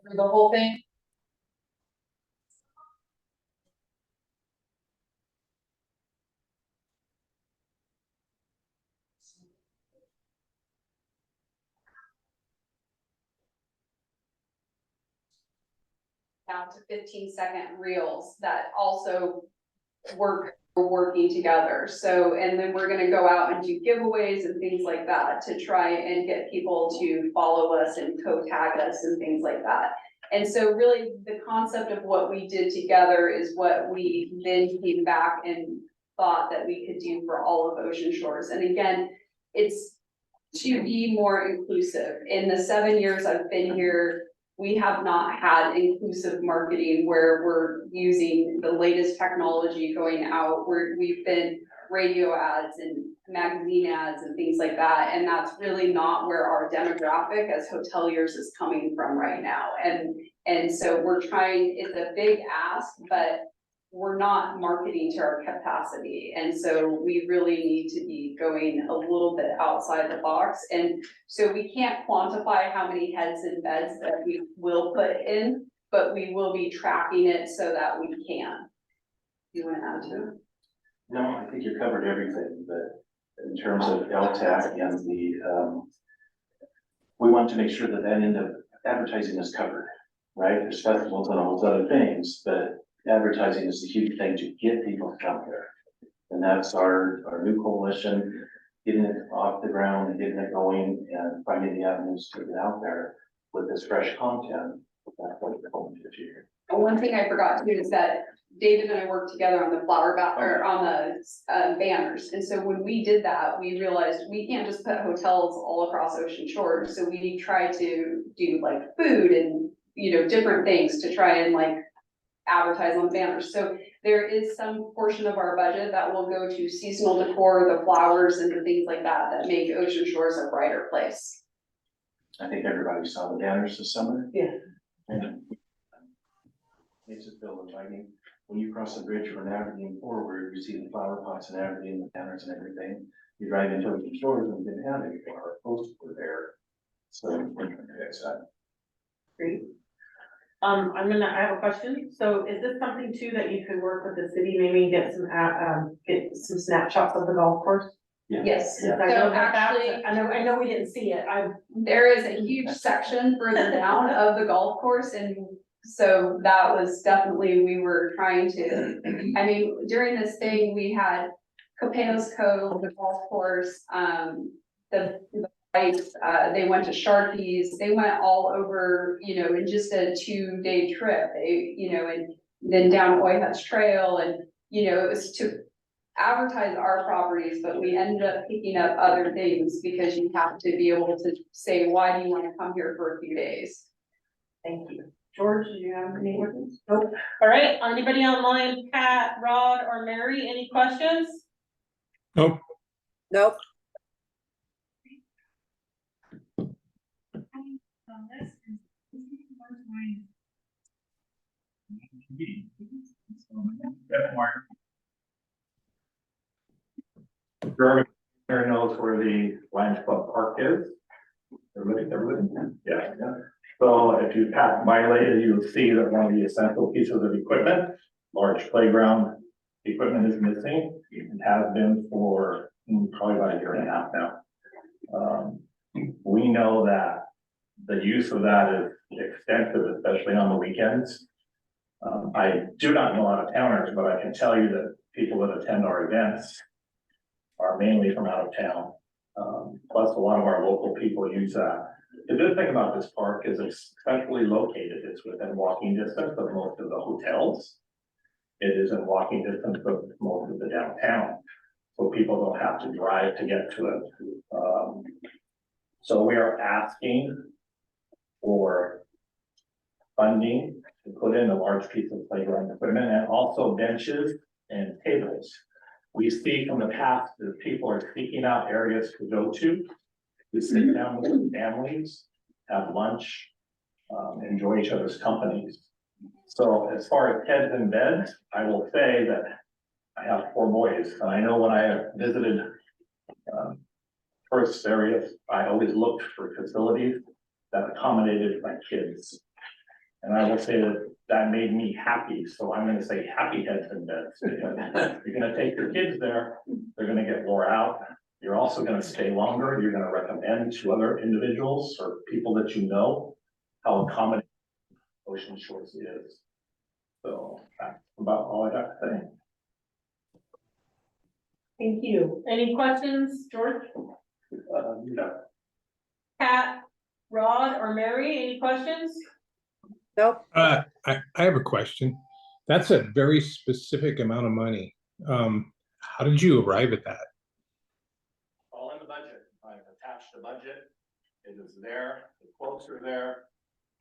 For the whole thing. Down to 15-second reels that also we're working together. So, and then we're gonna go out and do giveaways and things like that to try and get people to follow us and co-tag us and things like that. And so really the concept of what we did together is what we then came back and thought that we could do for all of Ocean Shores. And again, it's to be more inclusive. In the 7 years I've been here, we have not had inclusive marketing where we're using the latest technology going out, where we've been radio ads and magazine ads and things like that. And that's really not where our demographic as hoteliers is coming from right now. And so we're trying, it's a big ask, but we're not marketing to our capacity. And so we really need to be going a little bit outside the box. And so we can't quantify how many heads and beds that we will put in, but we will be tracking it so that we can. You want to add to it? No, I think you covered everything, but in terms of LTAC and we want to make sure that that end of advertising is covered, right? There's festivals and all those other things, but advertising is the huge thing to get people to come here. And that's our new coalition, getting it off the ground and getting it going and finding the avenues to get out there with this fresh content. That's what we're going to achieve. One thing I forgot to do is that David and I worked together on the or on the banners. And so when we did that, we realized we can't just put hotels all across Ocean Shores. So we tried to do like food and, different things to try and like advertise on banners. So there is some portion of our budget that will go to seasonal decor, the flowers and the things like that, that make Ocean Shores a brighter place. I think everybody saw the banners this summer. Yeah. And makes it feel inviting. When you cross the bridge from Aberdeen forward, you see the flower pots and Aberdeen, the banners and everything. You drive into Ocean Shores and didn't have any, our posts were there. So we're trying to fix that. Great. I have a question. So is this something too that you could work with the city, maybe get some snapshots of the golf course? Yeah. Yes. Yeah. I know So that that's, actually, I know we didn't see it. there is a huge section further down of the golf course, and so that was definitely, we were trying to, during this thing, we had Capenos Cove, the golf course, the lights, they went to Sharky's, they went all over, in just a 2-day trip, and then down Oyhutch Trail, and, it was to advertise our properties, but we ended up picking up other things because you have to be able to say, why do you want to come here for a few days? Thank you. George, do you have any questions? Nope. All right, anybody online, Pat, Rod, or Mary, any questions? Nope. Nope. Everyone knows where the Lions Club Park is. Everybody? Yeah. So if you pass by later, you'll see that one of the essential pieces of equipment, large playground equipment, is missing. It has been for probably about 1.5 years now. We know that the use of that is extensive, especially on the weekends. I do not know out of towners, but I can tell you that people that attend our events are mainly from out of town. Plus a lot of our local people use that. The good thing about this park is it's centrally located. It's within walking distance of most of the hotels. It is in walking distance of most of the downtown. So people don't have to drive to get to it. So we are asking for funding to put in a large piece of playground equipment and also benches and tables. We see from the past that people are seeking out areas to go to sit down with families, have lunch, enjoy each other's companies. So as far as heads and beds, I will say that I have 4 boys, and I know when I have visited tourist areas, I always looked for facilities that accommodated my kids. And I will say that that made me happy, so I'm gonna say happy heads and beds. Because you're gonna take your kids there, they're gonna get wore out. You're also gonna stay longer, you're gonna recommend to other individuals or people that you know how accommodating Ocean Shores is. So that's about all I got to say. Thank you. Any questions, George? No. Pat, Rod, or Mary, any questions? Nope. I have a question. That's a very specific amount of money. How did you arrive at that? All in the budget. I've attached the budget. It is there, the quotes are there,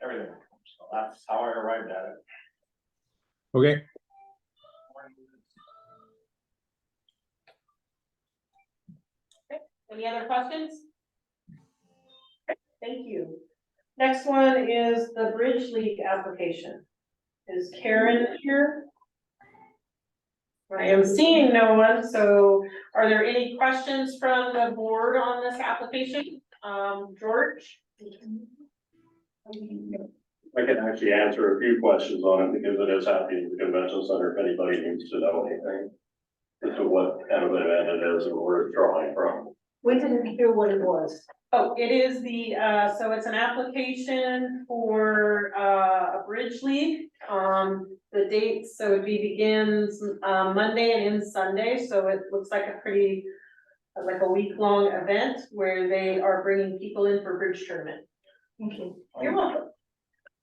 everything. So that's how I arrived at it. Okay. Any other questions? Thank you. Next one is the Bridge League application. Is Karen here? I am seeing no one, so are there any questions from the board on this application? George? I can actually answer a few questions on it because it is happening at the convention center if anybody needs to know anything as to what kind of event it is and where it's drawing from. We didn't hear what it was. Oh, it is the, so it's an application for, a bridge league. The dates, so it begins, Monday and ends Sunday, so it looks like a pretty, like a week-long event where they are bringing people in for bridge tournament. Thank you. You're welcome.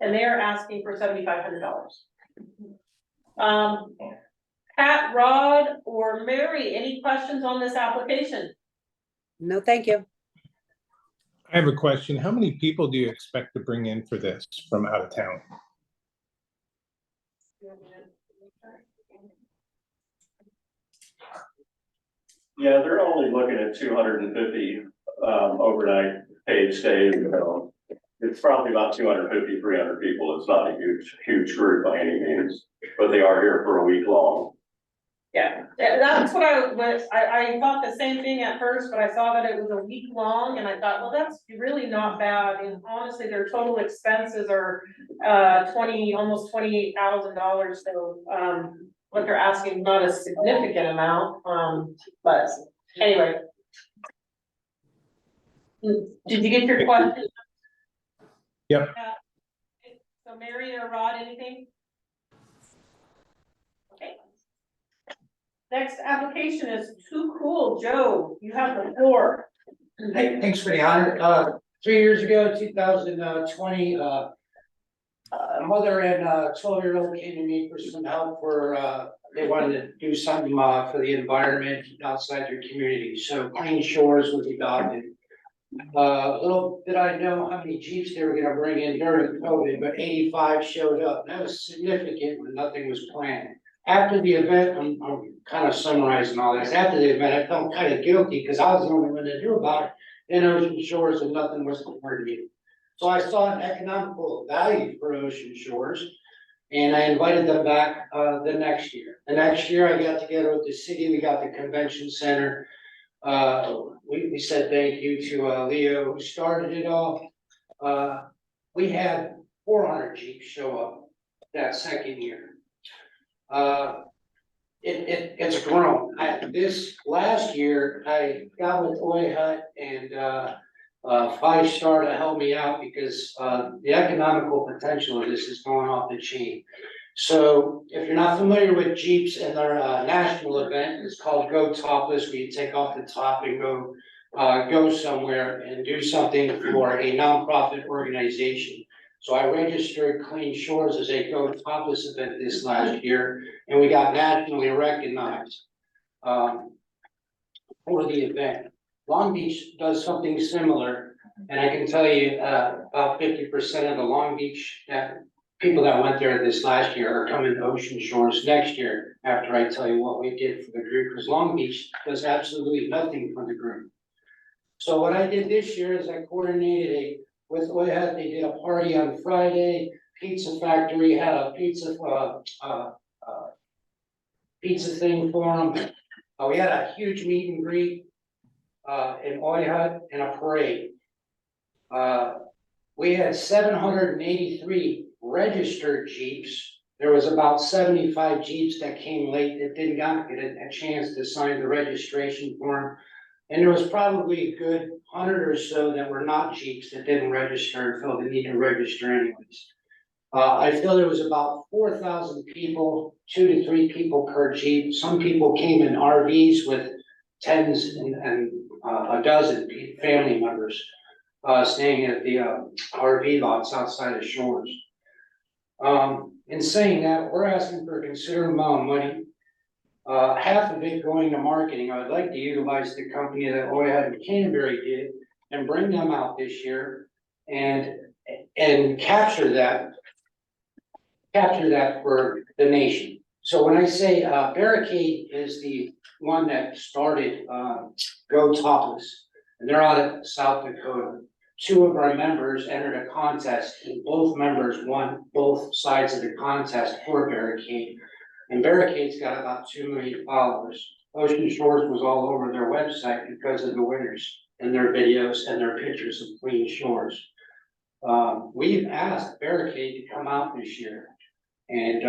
And they are asking for $7,500. Pat, Rod, or Mary, any questions on this application? No, thank you. I have a question. How many people do you expect to bring in for this from out of town? Yeah, they're only looking at 250 overnight paid stays. It's probably about 250, 300 people. It's not a huge group by any means, but they are here for a week long. Yeah, that's what I thought the same thing at first, but I saw that it was a week long and I thought, well, that's really not bad. And honestly, their total expenses are almost $28,000. So what they're asking is not a significant amount. But anyway. Did you get your question? Yep. So Mary or Rod, anything? Okay. Next application is Too Cool. Joe, you have the floor. Hey, thanks for the honor. 3 years ago, 2020, a mother and 12-year-old came to me for some help for, they wanted to do something for the environment outside their community. So Clean Shores was adopted. Little did I know how many Jeeps they were gonna bring in during COVID, but 85 showed up. That was significant when nothing was planned. After the event, I'm kind of summarizing all this. After the event, I felt kind of guilty because I was the only one that knew about it in Ocean Shores and nothing was coordinated. So I saw an economical value for Ocean Shores and I invited them back the next year. The next year I got together with the city, we got the convention center. We said thank you to Leo who started it all. We had 400 Jeeps show up that second year. It's grown. This last year, I got with Oi Hut and 5 Star to help me out because the economical potential of this is going off the chain. So if you're not familiar with Jeeps and their national event, it's called Go Topless, where you take off the top and go somewhere and do something for a nonprofit organization. So I registered Clean Shores as a Go Topless event this last year, and we got nationally recognized for the event. Long Beach does something similar, and I can tell you about 50% of the Long Beach people that went there this last year are coming to Ocean Shores next year after I tell you what we did for the group, because Long Beach does absolutely nothing for the group. So what I did this year is I coordinated with Oi Hut, they did a party on Friday. Pizza Factory had a pizza thing for them. We had a huge meet and greet in Oi Hut and a parade. We had 783 registered Jeeps. There was about 75 Jeeps that came late that didn't get a chance to sign the registration form. And there was probably a good 100 or so that were not Jeeps that didn't register and felt the need to register anyways. I feel there was about 4,000 people, 2 to 3 people per Jeep. Some people came in RVs with tens and a dozen family members staying at the RV lots outside of Shores. In saying that, we're asking for a considerable amount of money. Half of it going to marketing. I would like to utilize the company that Oi Hut and Canterbury did and bring them out this year and capture that for the nation. So when I say Barricade is the one that started Go Topless, and they're out of South Dakota. 2 of our members entered a contest and both members won both sides of the contest for Barricade. And Barricade's got about 2 million followers. Ocean Shores was all over their website because of the winners and their videos and their pictures of Clean Shores. We've asked Barricade to come out this year and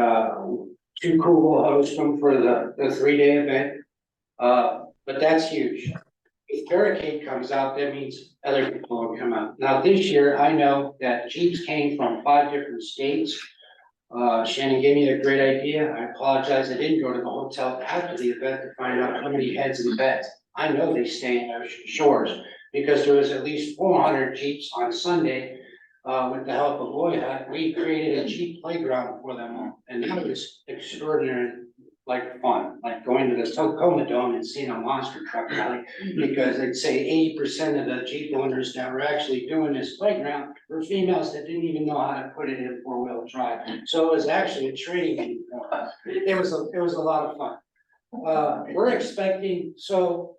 Too Cool will host them for the 3-day event. But that's huge. a barricade comes out, that means other people will come out. Now, this year, I know that Jeeps came from 5 different states. Shannon gave me a great idea. I apologize, I didn't go to the hotel after the event to find out how many heads in beds. I know they stay in Ocean Shores, because there was at least 400 Jeeps on Sunday. With the help of Loyha, we created a Jeep playground for them all, and that was extraordinary, like fun, like going to the Tacoma Dome and seeing a monster truck rally. Because I'd say 80% of the Jeep owners that were actually doing this playground were females that didn't even know how to put it in 4-wheel drive. So it was actually a training meeting for us. It was a lot of fun. We're expecting, so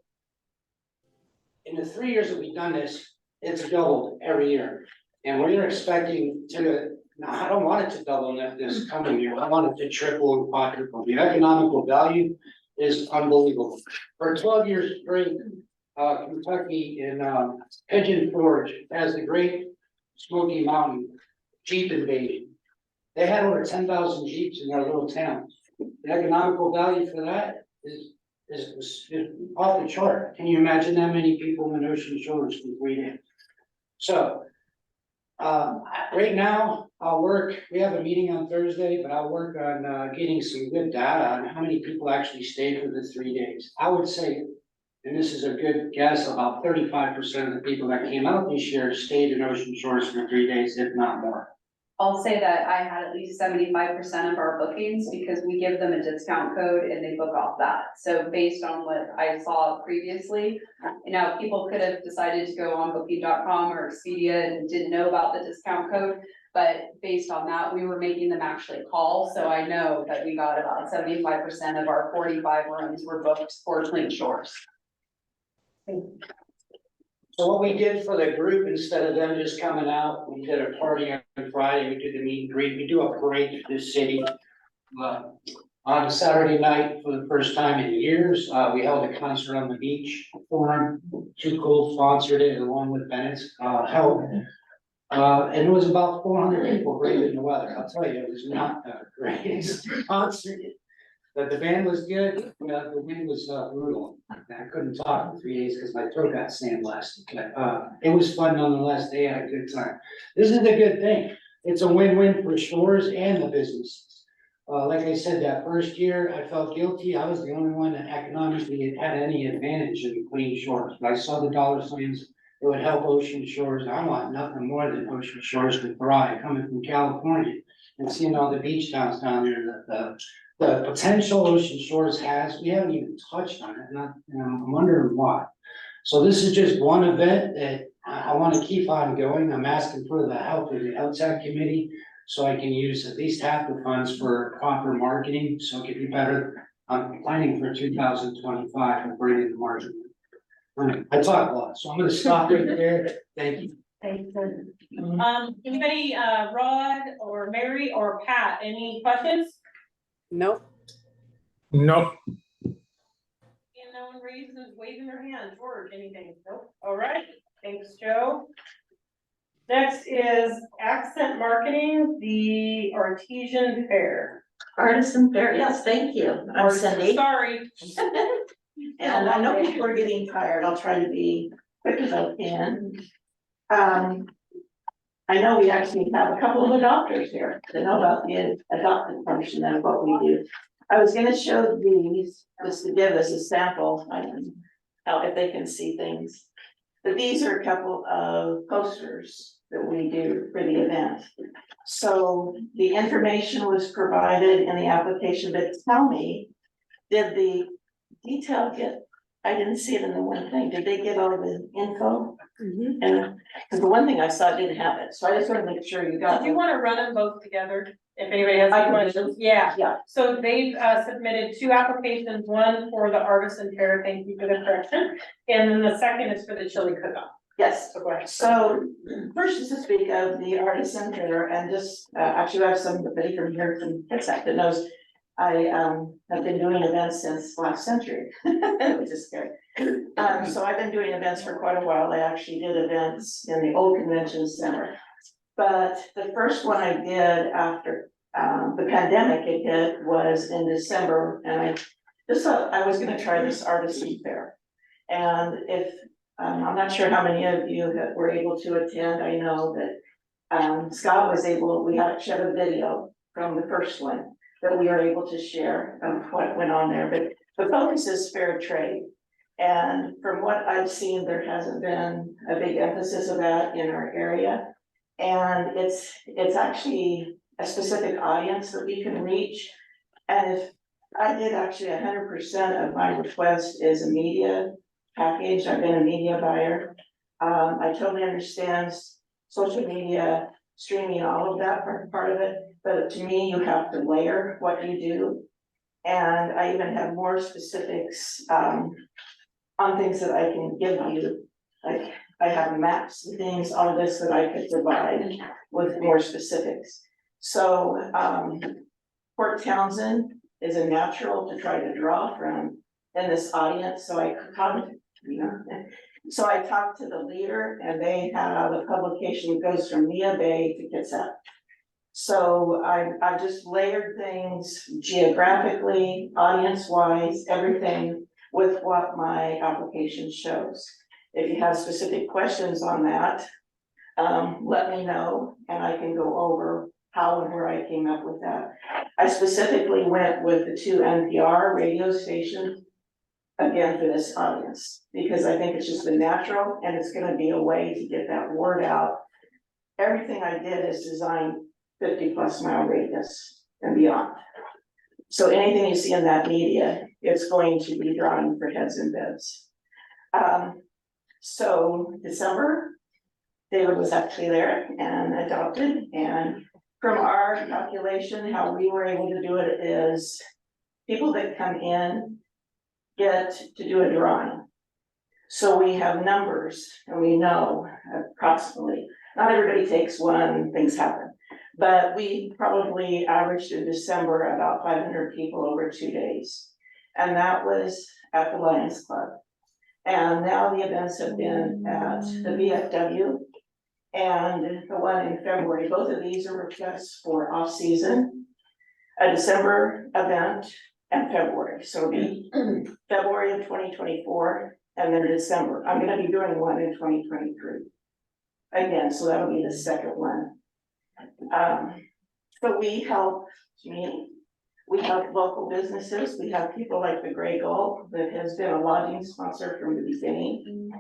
in the 3 years that we've done this, it's doubled every year. And we're expecting to, now, I don't want it to double this coming year, I want it to triple and quadruple. The economical value is unbelievable. For 12 years straight, Kentucky in Pigeon Forge has the Great Smoky Mountain Jeep invasion. They had over 10,000 Jeeps in their little town. The economical value for that is off the chart. Can you imagine that many people in Ocean Shores for 3 days? So, right now, we have a meeting on Thursday, but I'll work on getting some good data on how many people actually stayed for the 3 days. I would say, and this is a good guess, about 35% of the people that came out this year stayed in Ocean Shores for 3 days, if not more. I'll say that I had at least 75% of our bookings because we give them a discount code and they book off that. So based on what I saw previously, people could have decided to go on booking.com or Expedia and didn't know about the discount code. But based on that, we were making them actually call. So I know that we got about 75% of our 45 rooms were booked for Clean Shores. So what we did for the group, instead of them just coming out, we did a party on Friday, we did the meet and greet, we do a parade through the city. On Saturday night, for the first time in years, we held a concert on the beach forum. Too Cool sponsored it along with Bennett's help. And it was about 400 people braving the weather. I'll tell you, it was not the greatest concert. But the band was good, the wind was brutal. I couldn't talk for 3 days because my throat got sandblasted, but it was fun nonetheless. They had a good time. This is a good thing. It's a win-win for stores and the businesses. Like I said, that first year, I felt guilty. I was the only one that economically had any advantage in Clean Shores. But I saw the dollar signs. It would help Ocean Shores. I want nothing more than Ocean Shores to thrive, coming from California and seeing all the beach towns down there, the potential Ocean Shores has, we haven't even touched on it, I'm wondering why. So this is just one event that I want to keep on going. I'm asking for the help of the LTAC committee, so I can use at least half the funds for proper marketing, so it could be better. I'm planning for 2025 and bringing the margin. I talk a lot, so I'm gonna stop right there. Thank you. Thanks. Anybody, Rod or Mary or Pat, any questions? Nope. Nope. And no one raises, waving their hand, George, anything? Nope. All right, thanks, Joe. Next is Accent Marketing, the Artesian Fair. Artisan Fair, yes, thank you. I'm Cindy. Sorry. And I know people are getting tired. I'll try to be quick as I can. I know we actually have a couple of adopters here that know about the adopted function and what we do. I was gonna show these, just to give us a sample, I don't know if they can see things. But these are a couple of posters that we do for the event. So the information was provided in the application, but tell me, did the detail get, I didn't see it in the one thing, did they get all the info? And, because the one thing I saw didn't have it, so I just want to make sure you got. Do you want to run them both together? If anybody has I any can do questions, yeah. Yeah. So they've submitted 2 applications, one for the Artisan Fair, thank you for the correction. And then the second is for the chili cook-off. Yes, So go ahead. so first is to speak of the Artisan Fair, and just actually I have somebody from here from Kitsap that knows I have been doing events since last century, which is scary. So I've been doing events for quite a while. I actually did events in the old convention center. But the first one I did after the pandemic it hit was in December, and I just thought I was gonna try this Artisan Fair. And if, I'm not sure how many of you that were able to attend, I know that Scott was able, we had a video from the first one that we are able to share of what went on there, but the focus is fair trade. And from what I've seen, there hasn't been a big emphasis of that in our area. And it's actually a specific audience that we can reach. And if I did actually 100% of my request is a media package, I've been a media buyer. I totally understand social media, streaming, all of that part of it, but to me, you have to layer what you do. And I even have more specifics on things that I can give you. Like I have maps and things, all of this that I could provide with more specifics. So Port Townsend is a natural to try to draw from in this audience. So I talked to the leader, and they have a publication that goes from Neah Bay to Kitsap. So I've just layered things geographically, audience-wise, everything with what my application shows. If you have specific questions on that, let me know, and I can go over how and where I came up with that. I specifically went with the 2 NPR radio stations, again, for this audience, because I think it's just been natural, and it's gonna be a way to get that word out. Everything I did is designed 50+ mile radius and beyond. So anything you see in that media, it's going to be drawing for heads and beds. So December, David was actually there and adopted, and from our calculation, how we were able to do it is people that come in get to do a drawing. So we have numbers and we know approximately, not everybody takes one, things happen. But we probably averaged in December about 500 people over 2 days. And that was at the Lions Club. And now the events have been at the VFW and the one in February. Both of these are requests for off-season, a December event and February. So it'll be February of 2024 and then December. I'm gonna be doing one in 2023. Again, so that'll be the second one. But we help community, we help local businesses, we have people like the Grey Gull that has been a lodging sponsor from the beginning.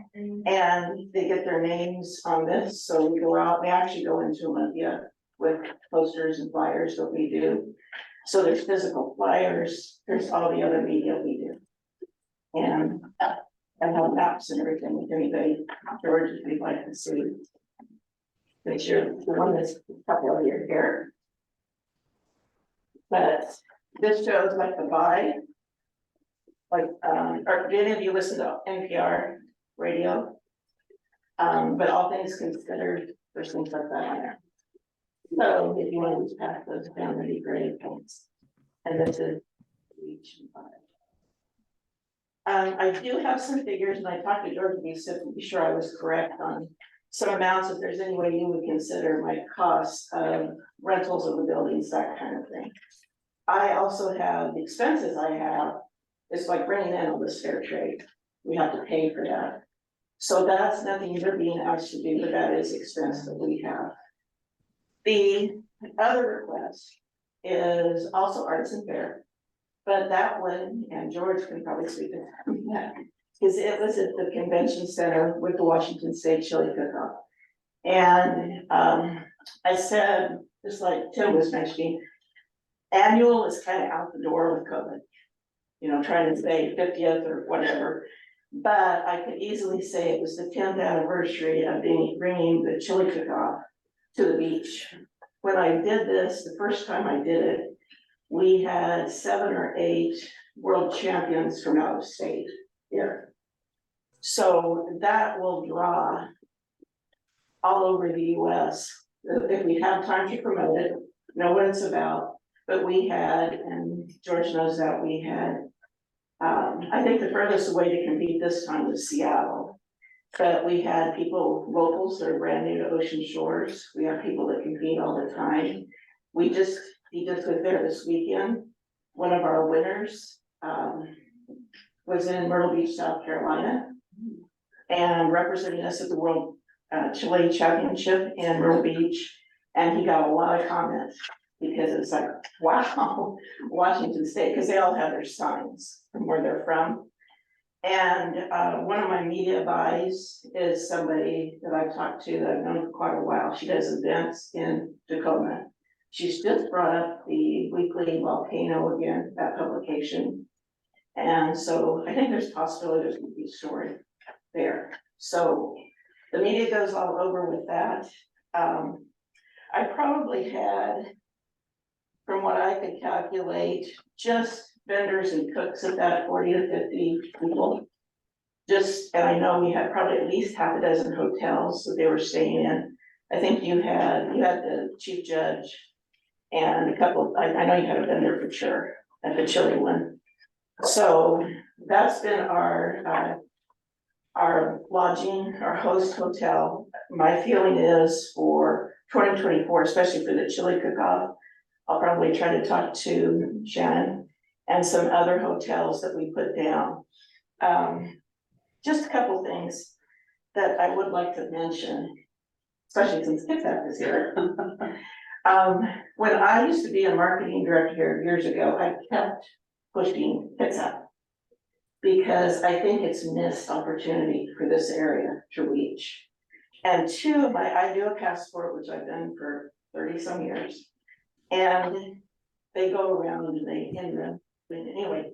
And they get their names on this, so we go out, we actually go into Olympia with posters and flyers that we do. So there's physical flyers, there's all the other media we do. And have maps and everything, if anybody, George, if you'd like to see. Make sure the one that's a couple of your here. But this shows like the buy. Like, or did any of you listen to NPR radio? But all things considered, there's things like that on there. So if you want to pass those down, that'd be great. Thanks. And this is reach and buy. I do have some figures, and I talked to George to be sure I was correct on some amounts, if there's any way you would consider my costs of rentals of the buildings, that kind of thing. I also have the expenses I have, it's like bringing in all this fair trade. We have to pay for that. So that's nothing you're being asked to do, but that is expense that we have. The other request is also arts and fair, but that one, and George can probably speak to that, because it was at the convention center with the Washington State Chili Cook-Off. And I said, just like Tim was mentioning, annual is kind of out the door with COVID. You know, trying to say 50th or whatever. But I could easily say it was the 10th anniversary of bringing the Chili Cook-Off to the beach. When I did this, the first time I did it, we had 7 or 8 world champions from out of state here. So that will draw all over the US. If we have time to promote it, know what it's about. But we had, and George knows that, we had, I think the furthest away to compete this time was Seattle. But we had people, locals that are brand new to Ocean Shores. We have people that compete all the time. He just was there this weekend. One of our winners was in Myrtle Beach, South Carolina. and representing us at the World Chili Championship in Myrtle Beach. And he got a lot of comments because it's like, wow, Washington State, because they all have their signs from where they're from. And one of my media buys is somebody that I've talked to that I've known for quite a while. She does events in Tacoma. She's just brought up the weekly volcano again, that publication. And so I think there's a possibility there's gonna be a story there. So the media goes all over with that. I probably had, from what I could calculate, just vendors and cooks at that 40 to 50 people. Just, and I know we had probably at least half a dozen hotels that they were staying in. I think you had the chief judge and a couple, I know you had a vendor for sure at the chili one. So that's been our lodging, our host hotel. My feeling is for 2024, especially for the chili cook-off, I'll probably try to talk to Shannon and some other hotels that we put down. Just a couple things that I would like to mention, especially since Kitsap is here. When I used to be a marketing director here years ago, I kept pushing Kitsap because I think it's missed opportunity for this area to reach. And two, I do a passport, which I've done for 30 some years. And they go around and anyway,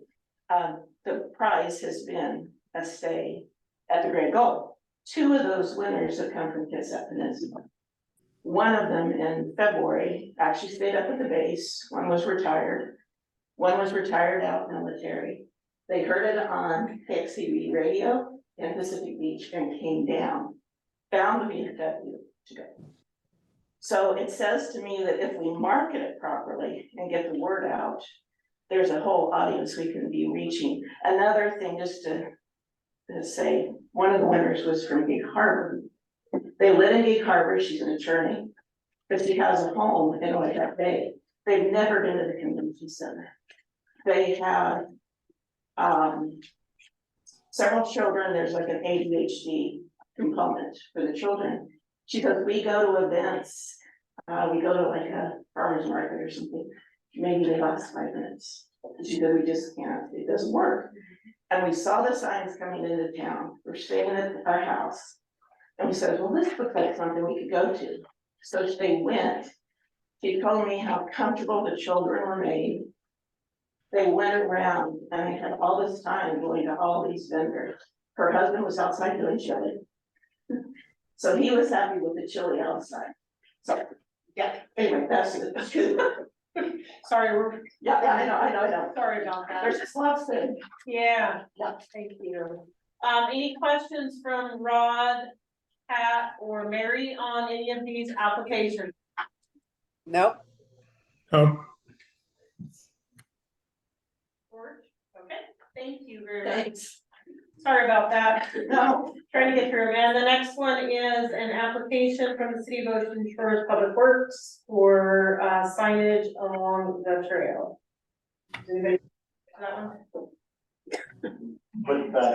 the prize has been a stay at the Great Gulf. Two of those winners have come from Kitsap Peninsula. One of them in February actually stayed up at the base. One was retired. One was retired out military. They heard it on KXTV radio in Pacific Beach and came down, found the VFW to go. So it says to me that if we market it properly and get the word out, there's a whole audience we can be reaching. Another thing, just to say, one of the winners was from Gig Harbor. They live in Gig Harbor, she's an attorney, but she has a home in Oyster Bay. They've never been to the convention center. They have several children, there's like an ADHD component for the children. She goes, we go to events, we go to like a farmer's market or something, maybe they last 5 minutes. She said, we just can't, it doesn't work. And we saw the signs coming into town, we're staying at our house. And we said, well, this looks like something we could go to. So they went, she told me how comfortable the children were made. They went around and they had all this time going to all these vendors. Her husband was outside doing chili. So he was happy with the chili outside. So, yeah, anyway, that's it. Sorry, we're, Yeah, I know. sorry about that. There's just lots of, Yeah, yeah. thank you. Any questions from Rod, Pat, or Mary on any of these applications? Nope. George? Okay, thank you very much. Thanks. Sorry about that. No, Trying to get through, and the next one is an application from the City of Ocean Shores Public Works for signage along the trail. Does anybody that one? Put that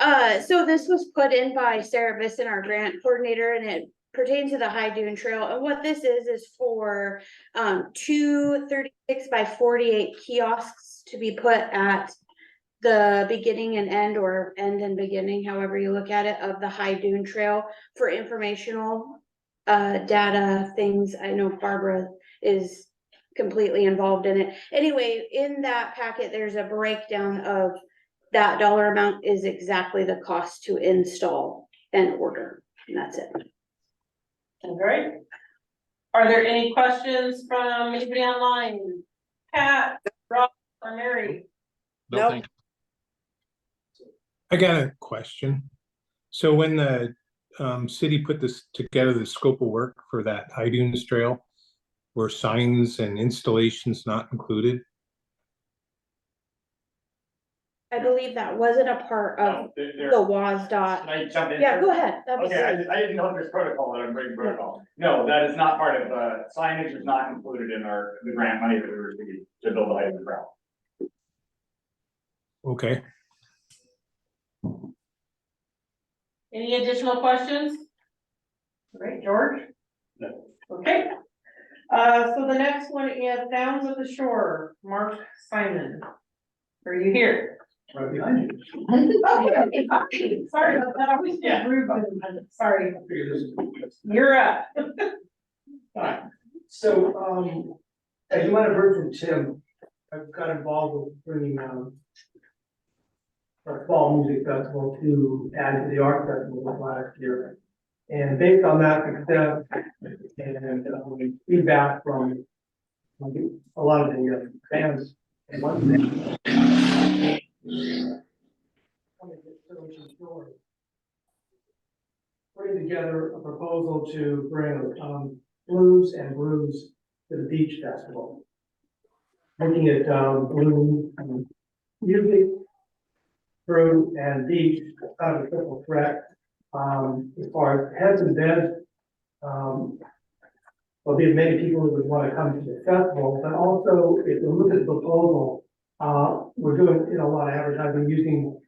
there. So this was put in by Sarah Bisson, our grant coordinator, and it pertains to the High Dune Trail. And what this is for 2 36 by 48 kiosks to be put at the beginning and end, or end and beginning, however you look at it, of the High Dune Trail for informational data things. I know Barbara is completely involved in it. Anyway, in that packet, there's a breakdown of that dollar amount is exactly the cost to install and order, and that's it. All right. Are there any questions from anybody online? Pat, Rob, or Mary? No, Nope. thank you. I got a question. So when the city put this together, the scope of work for that High Dunes Trail, were signs and installations not included? I believe that wasn't a part of the WASDOT. Can I jump in? Yeah, go ahead. That'd be Okay, great. I didn't know there's protocol that I'm breaking protocol. No, that is not part of, signage is not included in the grant money that we received to build the High Dunes Trail. Okay. Any additional questions? All right, George? No. Okay. So the next one is Sounds of the Shore, Mark Simon. Are you here? Right behind you. Sorry about that, I always get rude, but I'm sorry. You're up. So, as you might have heard from Tim, I've got involved with bringing, our fall music festival to add to the art festival last year. And based on that success and feedback from a lot of the fans and one putting together a proposal to bring blues and brews to the beach festival. Looking at blues, music, brew, and beach, kind of a triple threat. As far as heads and beds, there'll be many people who would want to come to the festival, but also if you look at the proposal, we're doing a lot of advertising using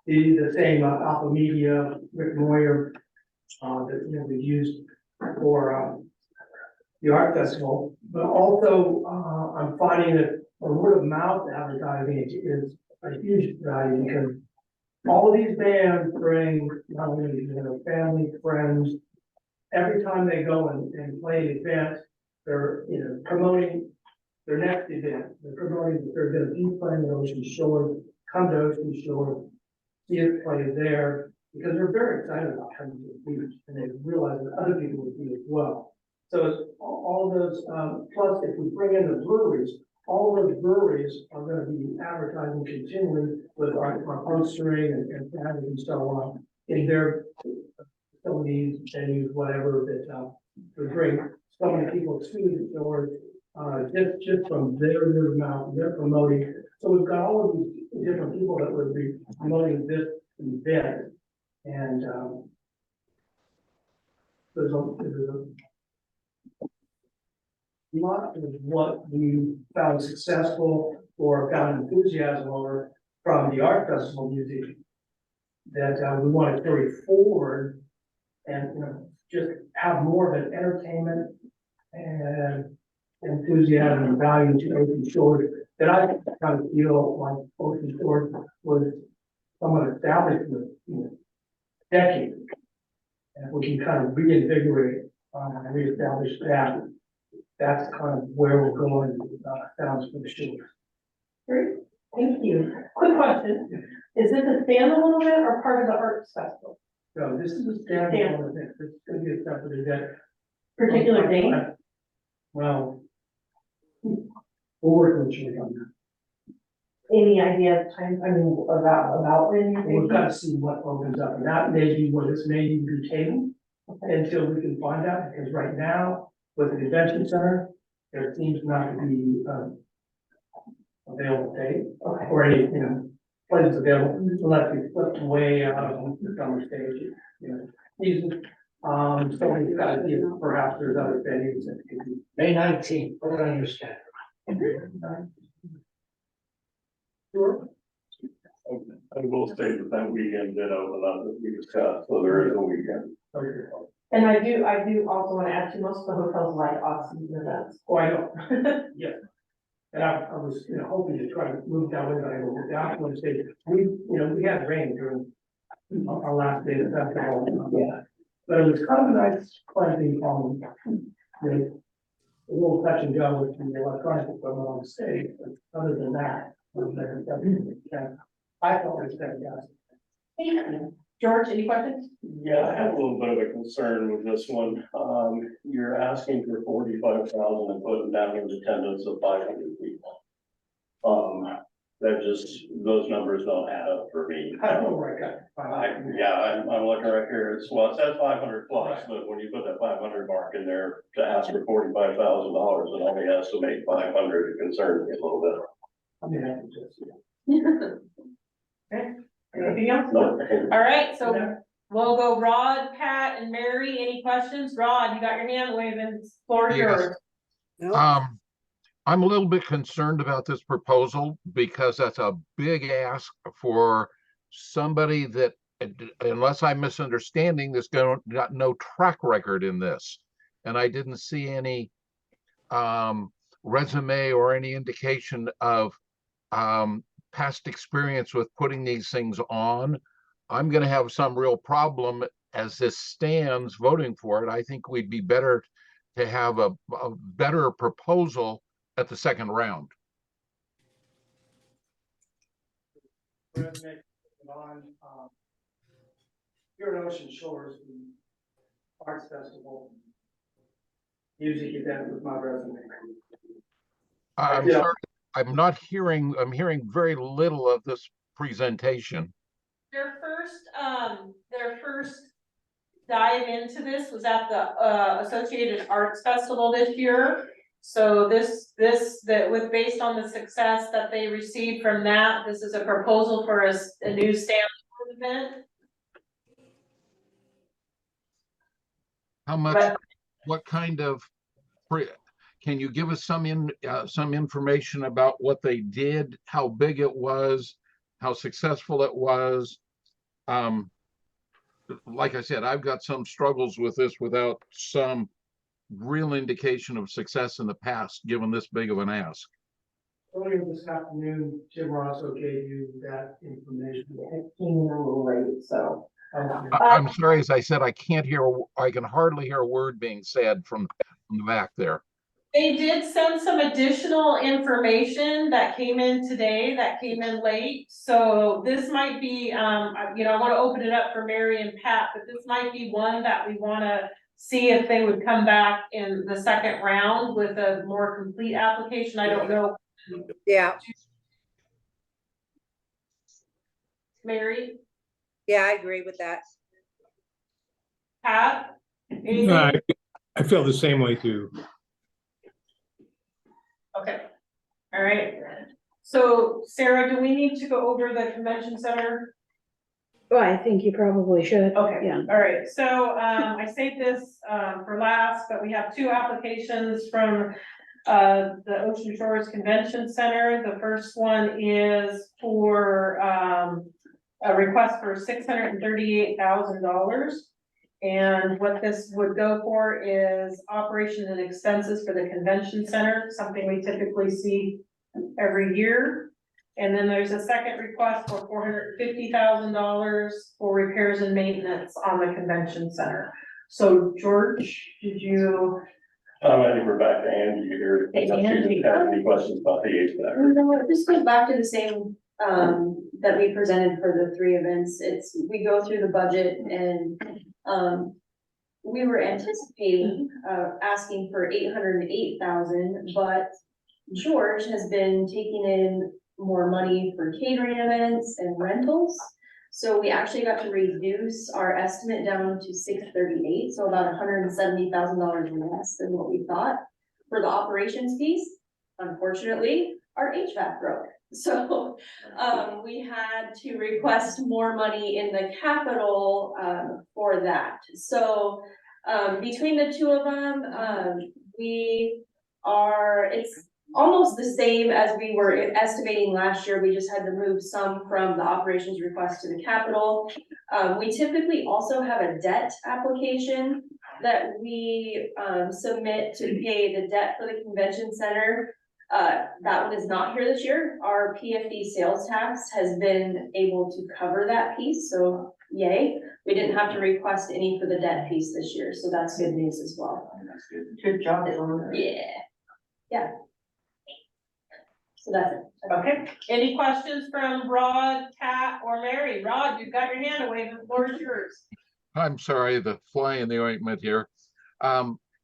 the same Alpha Media, Rick Moyer, that we used for the art festival. But also, I'm finding that a word of mouth advertising is a huge value because all of these bands bring not only family, friends. Every time they go and play an event, they're promoting their next event. They're promoting that they're going to be playing at Ocean Shores, come to Ocean Shores, see it play there, because they're very excited about coming to the beach and they realize that other people would be as well. So it's all those, plus if we bring in the breweries, all those breweries are going to be advertising continually with our postering and banners and so on in their facilities, venues, whatever that to bring so many people to the shore, just from their word of mouth, they're promoting. So we've got all of these different people that would be promoting this event, and there's a lot of what we found successful or found enthusiasm over from the art festival music that we want to carry forward and just have more of an entertainment and enthusiasm and value to Ocean Shores that I kind of feel like Ocean Shores was somewhat established with decades. And if we can kind of reinvigorate and reestablish that, that's kind of where we're going with Sounds for the Shores. Great, thank you. Quick question, is this a standalone event or part of the arts festival? So this is a standalone event, this is gonna be a separate event. Particular date? Well, we're working with you on that. Any idea of time, I mean, about when you We've got to see what opens up, and that may be where this may even be taken until we can find out, because right now, with the convention center, there seems not to be available date or any, places available, unless we slipped way out of the summer stage, season. So we've got to see if perhaps there's other venues that could be. May 19th, put it on your schedule. Sure. I will say that weekend did open up as we discussed, so there is a weekend. Okay. And I do also want to add to most of the hotels like off-season events. Oh, I know. Yeah. And I was, hoping to try to move that way, but I will, I want to say, we had rain during our last day of the festival. Yeah. But it was kind of a nice cleansing on, a little touch and go with the electronic equipment on the stage, but other than that, I thought it was fantastic. George, any questions? Yeah, I have a little bit of a concern with this one. You're asking for 45,000 and putting down an attendance of 500 people. Those numbers don't add up for me. I'm looking right here, it says 500 plus, but when you put that 500 mark in there to ask for $45,000 and only estimate 500, it concerns me a little bit. I mean, I can just, Okay, anything else? No. All right, so we'll go Rod, Pat, and Mary. Any questions? Rod, you got your hand waving, floor is yours. I'm a little bit concerned about this proposal because that's a big ask for somebody that unless I'm misunderstanding, this got no track record in this. And I didn't see any resume or any indication of past experience with putting these things on. I'm going to have some real problem as this stands voting for it. I think we'd be better to have a better proposal at the second round. Resume on, here at Ocean Shores, the Arts Festival. Music event with my resume. I'm Yeah. sorry, I'm hearing very little of this presentation. Their first dive into this was at the Associated Arts Festival this year. So that was based on the success that they received from that. This is a proposal for a new stamp event. How much, what kind of, can you give us some information about what they did, how big it was, how successful it was? Like I said, I've got some struggles with this without some real indication of success in the past, given this big of an ask. Earlier this afternoon, Jim Rosso gave you that information. Came in a little late, so. I'm sorry, as I said, I can hardly hear a word being said from the back there. They did send some additional information that came in today, that came in late. So this might be, I want to open it up for Mary and Pat, but this might be one that we want to see if they would come back in the second round with a more complete application. I don't know. Yeah. Mary? Yeah, I agree with that. Pat? No, I feel the same way too. Okay, all right. So Sarah, do we need to go over the convention center? Well, I think you probably should. Okay, Yeah. all right. So I saved this for last, but we have two applications from the Ocean Shores Convention Center. The first one is for a request for $638,000. And what this would go for is operations and expenses for the convention center, something we typically see every year. And then there's a second request for $450,000 for repairs and maintenance on the convention center. So George, did you? I think we're back to Angie here. Hey, If Angie. you have any questions about the HVAC? No, this goes back to the same, that we presented for the three events. We go through the budget and, we were anticipating, asking for 808,000, but George has been taking in more money for catering events and rentals. So we actually got to reduce our estimate down to 638, so about $170,000 less than what we thought for the operations piece. Unfortunately, our HVAC broke. So we had to request more money in the capital for that. So between the two of them, it's almost the same as we were estimating last year. We just had to move some from the operations request to the capital. We typically also have a debt application that we submit to pay the debt for the convention center. That one is not here this year. Our PFD sales tax has been able to cover that piece, so yay. We didn't have to request any for the debt piece this year, so that's good news as well. That's good. Good job, yeah. Yeah. So that's it. Okay, any questions from Rod, Kat, or Mary? Rod, you've got your hand away, the floor is yours. I'm sorry, the fly in the ointment here.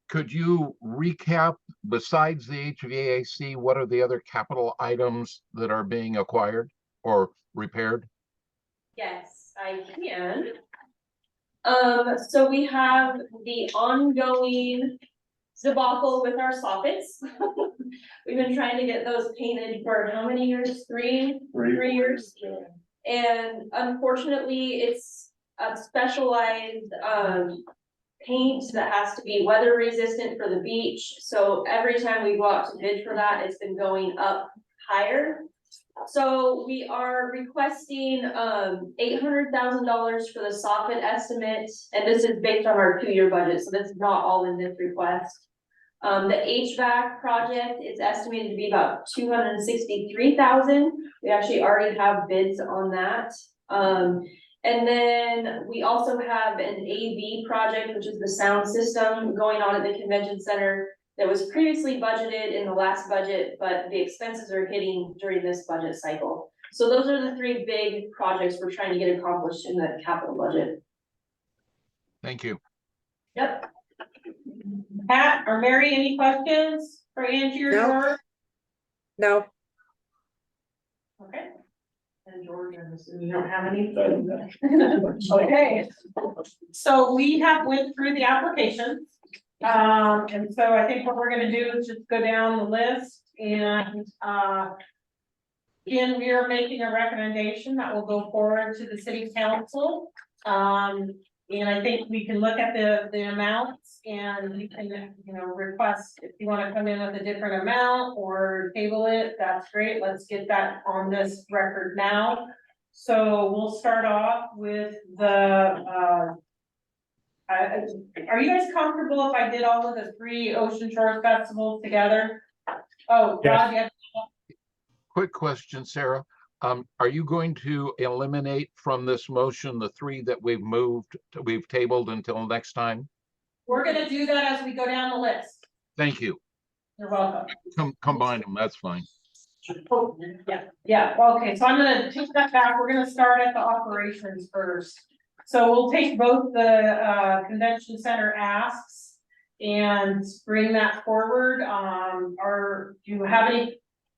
Could you recap, besides the HVAC, what are the other capital items that are being acquired or repaired? Yes, I can. So we have the ongoing debacle with our soffits. We've been trying to get those painted for how many years? Three years. And unfortunately, it's a specialized paint that has to be weather resistant for the beach. So every time we go out to bid for that, it's been going up higher. So we are requesting, $800,000 for the soffit estimate, and this is based on our 2-year budget, so this is not all in this request. The HVAC project is estimated to be about 263,000. We actually already have bids on that. And then we also have an AV project, which is the sound system going on at the convention center that was previously budgeted in the last budget, but the expenses are hitting during this budget cycle. So those are the 3 big projects we're trying to get accomplished in the capital budget. Thank you. Yep. Pat or Mary, any questions for Angie or No. George? No, Okay. And George, I'm assuming you don't have any? Okay. So we have went through the applications. And so I think what we're gonna do is just go down the list and, again, we are making a recommendation that will go forward to the city council. And I think we can look at the amounts and we can, request if you wanna come in with a different amount or table it, that's great. Let's get that on this record now. So we'll start off with the, are you guys comfortable if I did all of the 3 Ocean Shores festivals together? Oh, Rod, you have Quick question, Sarah. Are you going to eliminate from this motion the 3 that we've tabled until next time? We're gonna do that as we go down the list. Thank you. You're welcome. Combine them, that's fine. Yeah, okay, so I'm gonna take that back. We're gonna start at the operations first. So we'll take both the convention center asks and bring that forward. Do you have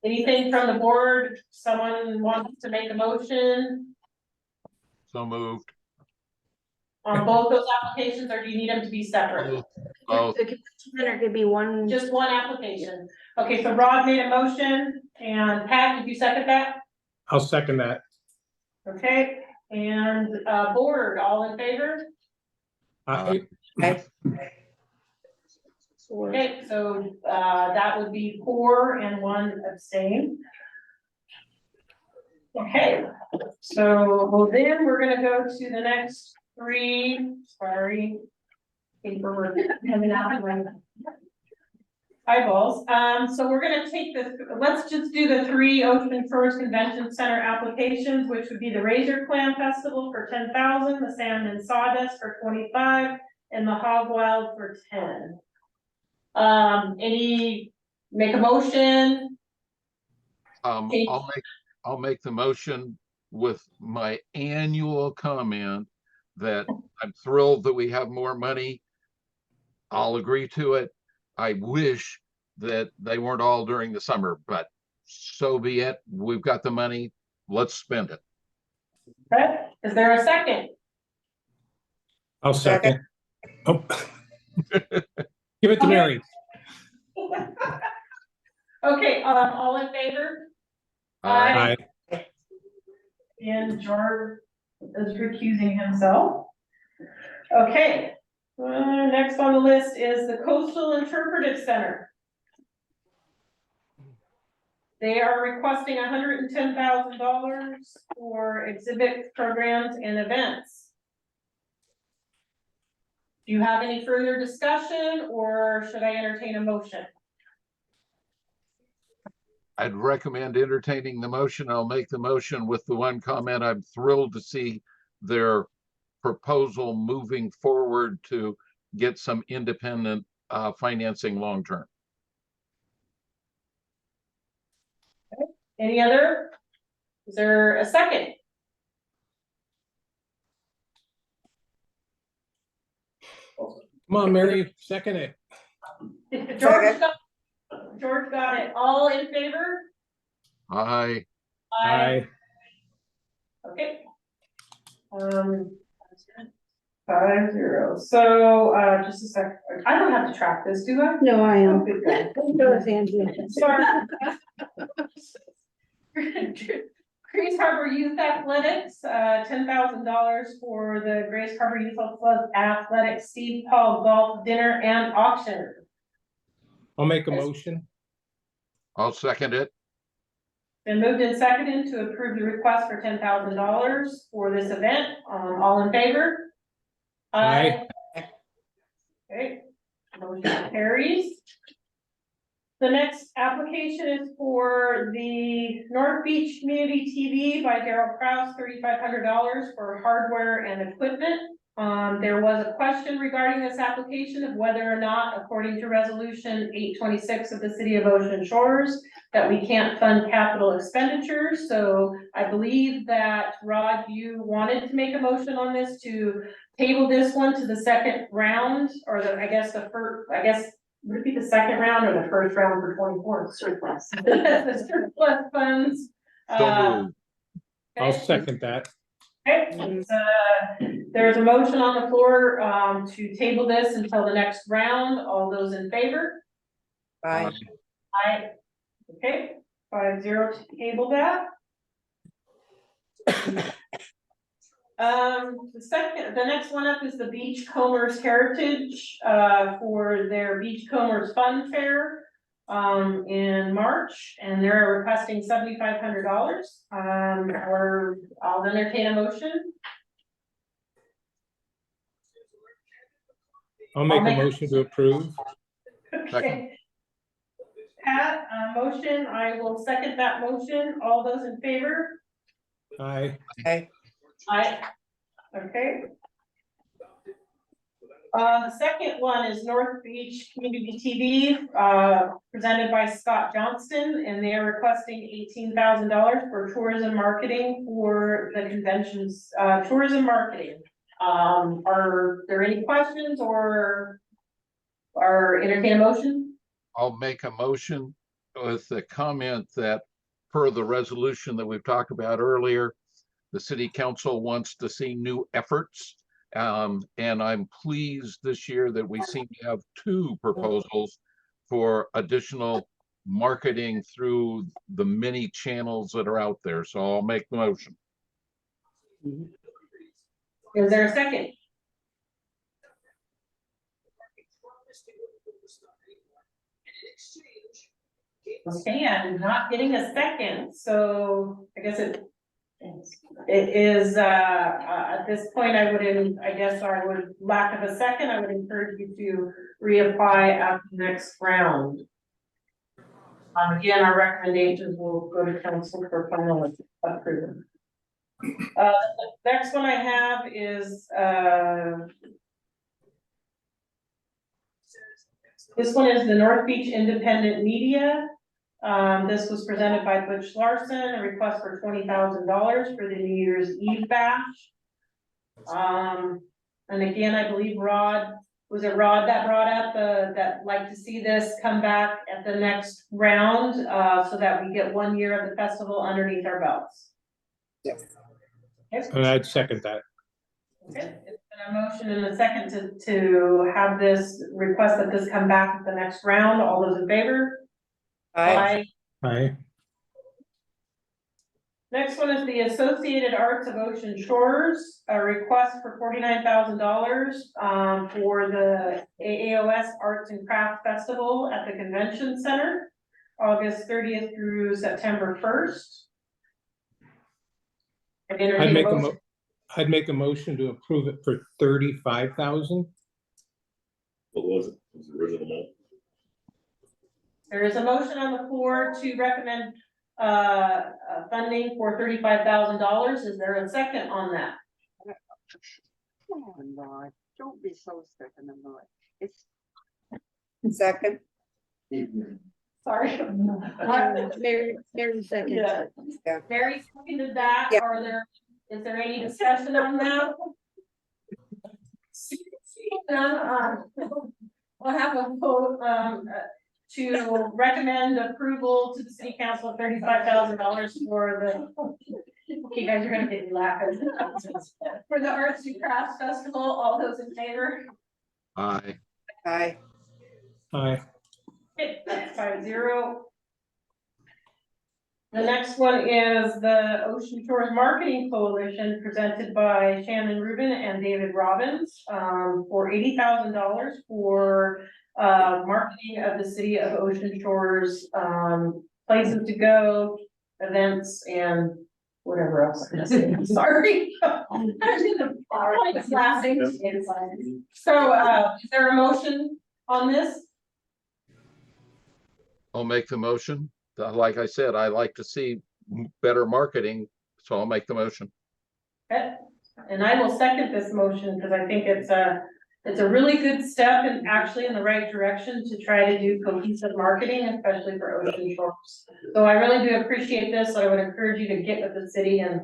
anything from the board? Someone wants to make a motion So moved. on both those applications, or do you need them to be separate? Both. The convention center could be one. Just one application. Okay, so Rod made a motion, and Pat, did you second that? I'll second that. Okay, and board, all in favor? I, Okay, so that would be 4 and 1 abstain. Okay, so then we're gonna go to the next 3, sorry. Paperwork coming out of my eyeballs. So we're gonna take let's just do the 3 Ocean Shores Convention Center applications, which would be the Razor Clam Festival for 10,000, the Salmon and Sawdust for 25, and the Hog Wild for 10. Make a motion? I'll make the motion with my annual comment that I'm thrilled that we have more money. I'll agree to it. I wish that they weren't all during the summer, but so be it. We've got the money. Let's spend it. Okay, is there a second? I'll second. Oh. Give it to Mary. Okay, all in favor? Aye. And George is recusing himself. Okay, next on the list is the Coastal Interpretive Center. They are requesting $110,000 for exhibit programs and events. Do you have any further discussion, or should I entertain a motion? I'd recommend entertaining the motion. I'll make the motion with the one comment. I'm thrilled to see their proposal moving forward to get some independent financing long-term. Any other? Is there a second? Come on, Mary, second it. George got it. All in favor? Aye. Aye. Okay. 5-0. So, just a sec. I don't have to track this, do I? No, I am. Okay, good. Go with Angie. Sorry. Grace Harbor Youth Athletics, $10,000 for the Grace Harbor Youth Athletics Steve Paul Golf Dinner and Auction. I'll make a motion. I'll second it. Been moved and seconded to approve the request for $10,000 for this event. All in favor? Aye. Okay, motion carries. The next application is for the North Beach Community TV by Daryl Kraus, $3,500 for hardware and equipment. There was a question regarding this application of whether or not, according to resolution 826 of the city of Ocean Shores, that we can't fund capital expenditures. So I believe that Rod, you wanted to make a motion on this to table this one to the second round, or the, I guess the first, would it be the second round or the first round for 24? Surplus. The surplus funds. So moved. I'll second that. Okay, there's a motion on the floor, to table this until the next round. All those in favor? Aye. Aye. Okay, 5-0 to table that. The next one up is the Beachcombers Heritage, for their Beachcombers Fun Fair, in March, and they're requesting $7,500. Or I'll entertain a motion. I'll make a motion to approve. Okay. Pat, motion, I will second that motion. All those in favor? Aye. Aye. Aye. Okay. The second one is North Beach Community TV, presented by Scott Johnston, and they are requesting $18,000 for tourism marketing for the convention's, tourism marketing. Are there any questions or entertain a motion? I'll make a motion with the comment that per the resolution that we've talked about earlier, the city council wants to see new efforts. And I'm pleased this year that we seem to have 2 proposals for additional marketing through the many channels that are out there. So I'll make the motion. Is there a second? Okay, I'm not getting a second, so I guess it is, at this point, I would, lack of a second, I would encourage you to reapply at the next round. Again, our recommendations will go to council for final approval. Next one I have is, this one is the North Beach Independent Media. This was presented by Butch Larson, a request for $20,000 for the New Year's Eve bash. And again, I believe Rod that brought up, that like to see this come back at the next round, so that we get 1 year of the festival underneath our belts. Yes. And I'd second that. Okay, it's been a motion and a second to have this request that this come back at the next round. All those in favor? Aye. Aye. Next one is the Associated Arts of Ocean Shores, a request for $49,000 for the AAOS Arts and Craft Festival at the Convention Center, August 30th through September 1st. I'd make a motion to approve it for $35,000. What was it? Was the original amount? There is a motion on the floor to recommend funding for $35,000. Is there a second on that? Come on, Rod, don't be so second of Lord. It's Second. Sorry. Mary second. Yeah. Yeah. Mary seconded that. Yeah. Is there any discussion on that? We'll have a vote, to recommend approval to the city council of $35,000 for the, okay, guys, you're gonna get me laughing. For the Arts and Crafts Festival, all those in favor? Aye. Aye. Aye. Okay, that's 5-0. The next one is the Ocean Shores Marketing Coalition, presented by Shannon Rubin and David Robbins, for $80,000 for marketing of the city of Ocean Shores, places to go, events and whatever else I'm gonna say, I'm sorry. So, is there a motion on this? I'll make the motion. Like I said, I like to see better marketing, so I'll make the motion. Okay, and I will second this motion because I think it's a really good step and actually in the right direction to try to do cohesive marketing, especially for Ocean Shores. So I really do appreciate this. I would encourage you to get with the city and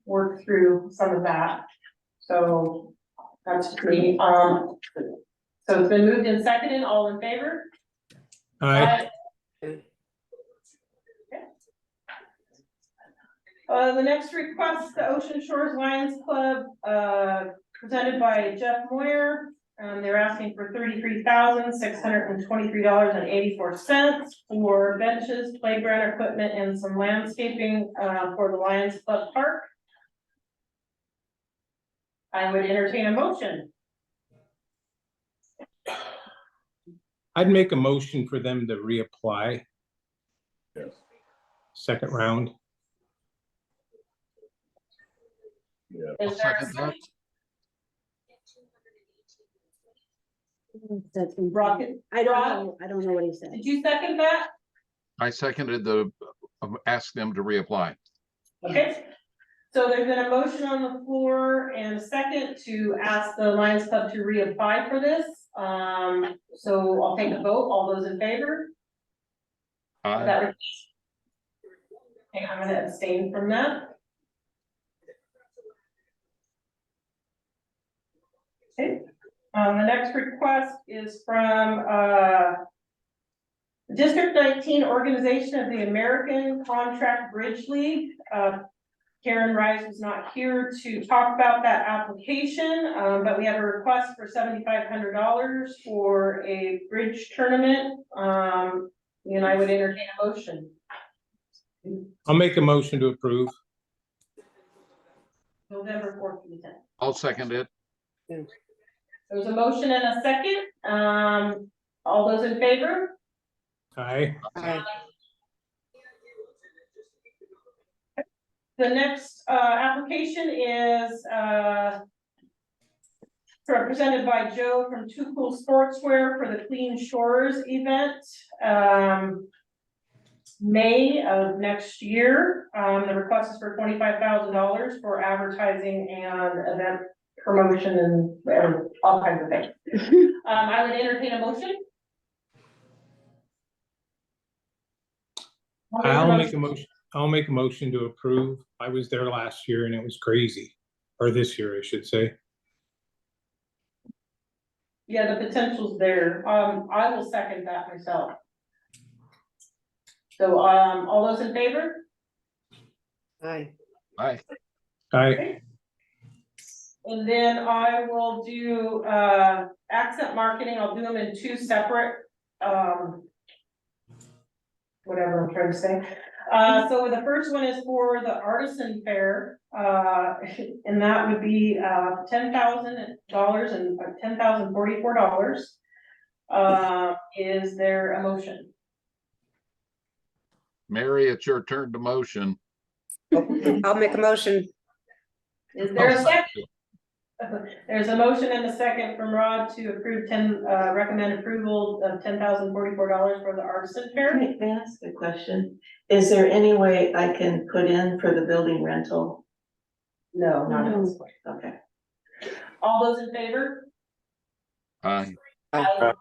work through some of that. So that's me. So it's been moved and seconded. All in favor? Aye. The next request, the Ocean Shores Lions Club, presented by Jeff Moyer. They're asking for $33,623.84 for benches, playground equipment, and some landscaping, for the Lions Club Park. I would entertain a motion. I'd make a motion for them to reapply. Yes. Second round. Yeah. Is there a second? Rocket. I don't know what he said. Did you second that? I seconded the, ask them to reapply. Okay, so there's been a motion on the floor and a second to ask the Lions Club to reapply for this. So I'll take a vote. All those in favor? Aye. That okay, I'm gonna abstain from that. Okay, the next request is from, District 19 Organization of the American Contract Bridge League. Karen Rice was not here to talk about that application, but we have a request for $7,500 for a bridge tournament. And I would entertain a motion. I'll make a motion to approve. November 4th to the 10th. I'll second it. There's a motion and a second. All those in favor? Aye. The next application is represented by Joe from Too Cool Sportswear for the Clean Shores event. May of next year. The request is for $25,000 for advertising and event promotion and all kinds of things. I would entertain a motion. I'll make a motion to approve. I was there last year and it was crazy, or this year, I should say. Yeah, the potential's there. I will second that myself. So, all those in favor? Aye. Aye. Aye. And then I will do, accent marketing. I'll do them in two separate, whatever I'm trying to say. So the first one is for the artisan fair, and that would be $10,000 and $10,044. Is there a motion? Mary, it's your turn to motion. I'll make a motion. Is there a second? There's a motion and a second from Rod to approve recommend approval of $10,044 for the artisan fair. May I ask a question? Is there any way I can put in for the building rental? No, not at this point. Okay. All those in favor? Aye. Aye.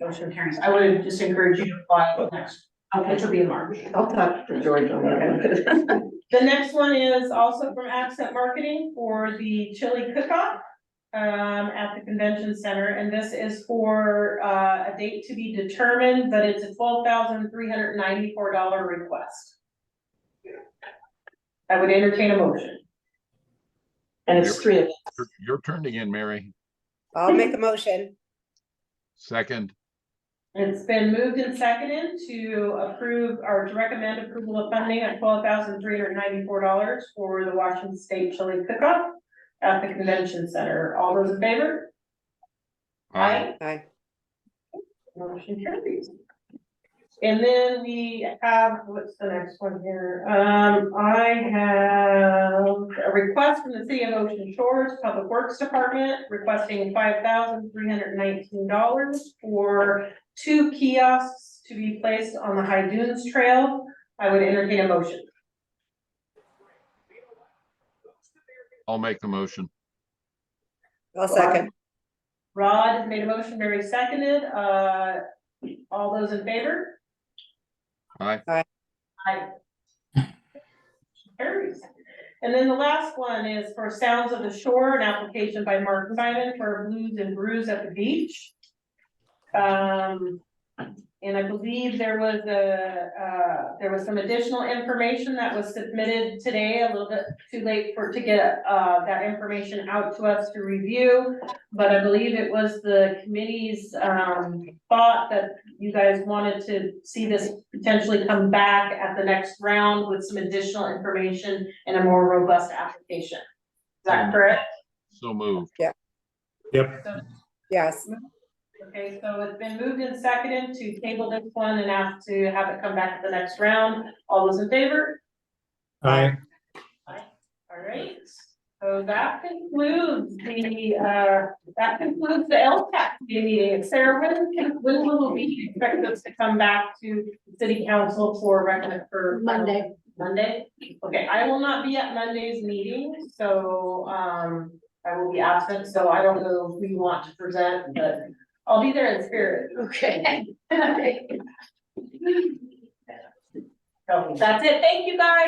Motion carries. I would just encourage you to apply next, which will be in March. I'll talk to George on that. The next one is also from Accent Marketing for the chili cook-off at the convention center, and this is for a date to be determined, but it's a $12,394 request. I would entertain a motion. And it's three of us. Your turn again, Mary. I'll make a motion. Second. It's been moved and seconded to approve or to recommend approval of funding at $12,394 for the Washington State Chili Cook-Off at the convention center. All those in favor? Aye. Aye. Motion carries. And then we have, what's the next one here? I have a request from the City of Ocean Shores Public Works Department requesting $5,319 for 2 kiosks to be placed on the High Dunes Trail. I would entertain a motion. I'll make the motion. I'll second. Rod has made a motion, Mary seconded. All those in favor? Aye. Aye. Carries. And then the last one is for Sounds of the Shore, an application by Mark Simon for Blues and Brews at the beach. And I believe there was some additional information that was submitted today, a little bit too late to get that information out to us to review. But I believe it was the committee's thought that you guys wanted to see this potentially come back at the next round with some additional information and a more robust application. Is that correct? So moved. Yep. Yes. Okay, so it's been moved and seconded to table this one and ask to have it come back at the next round. All those in favor? Aye. All right, so that concludes the LTAC meeting. Sarah, when will we expect us to come back to city council for Monday. Monday? Okay, I will not be at Monday's meeting, so I will be absent, so I don't know if we want to present, but I'll be there in spirit. Okay. So that's it. Thank you, guys.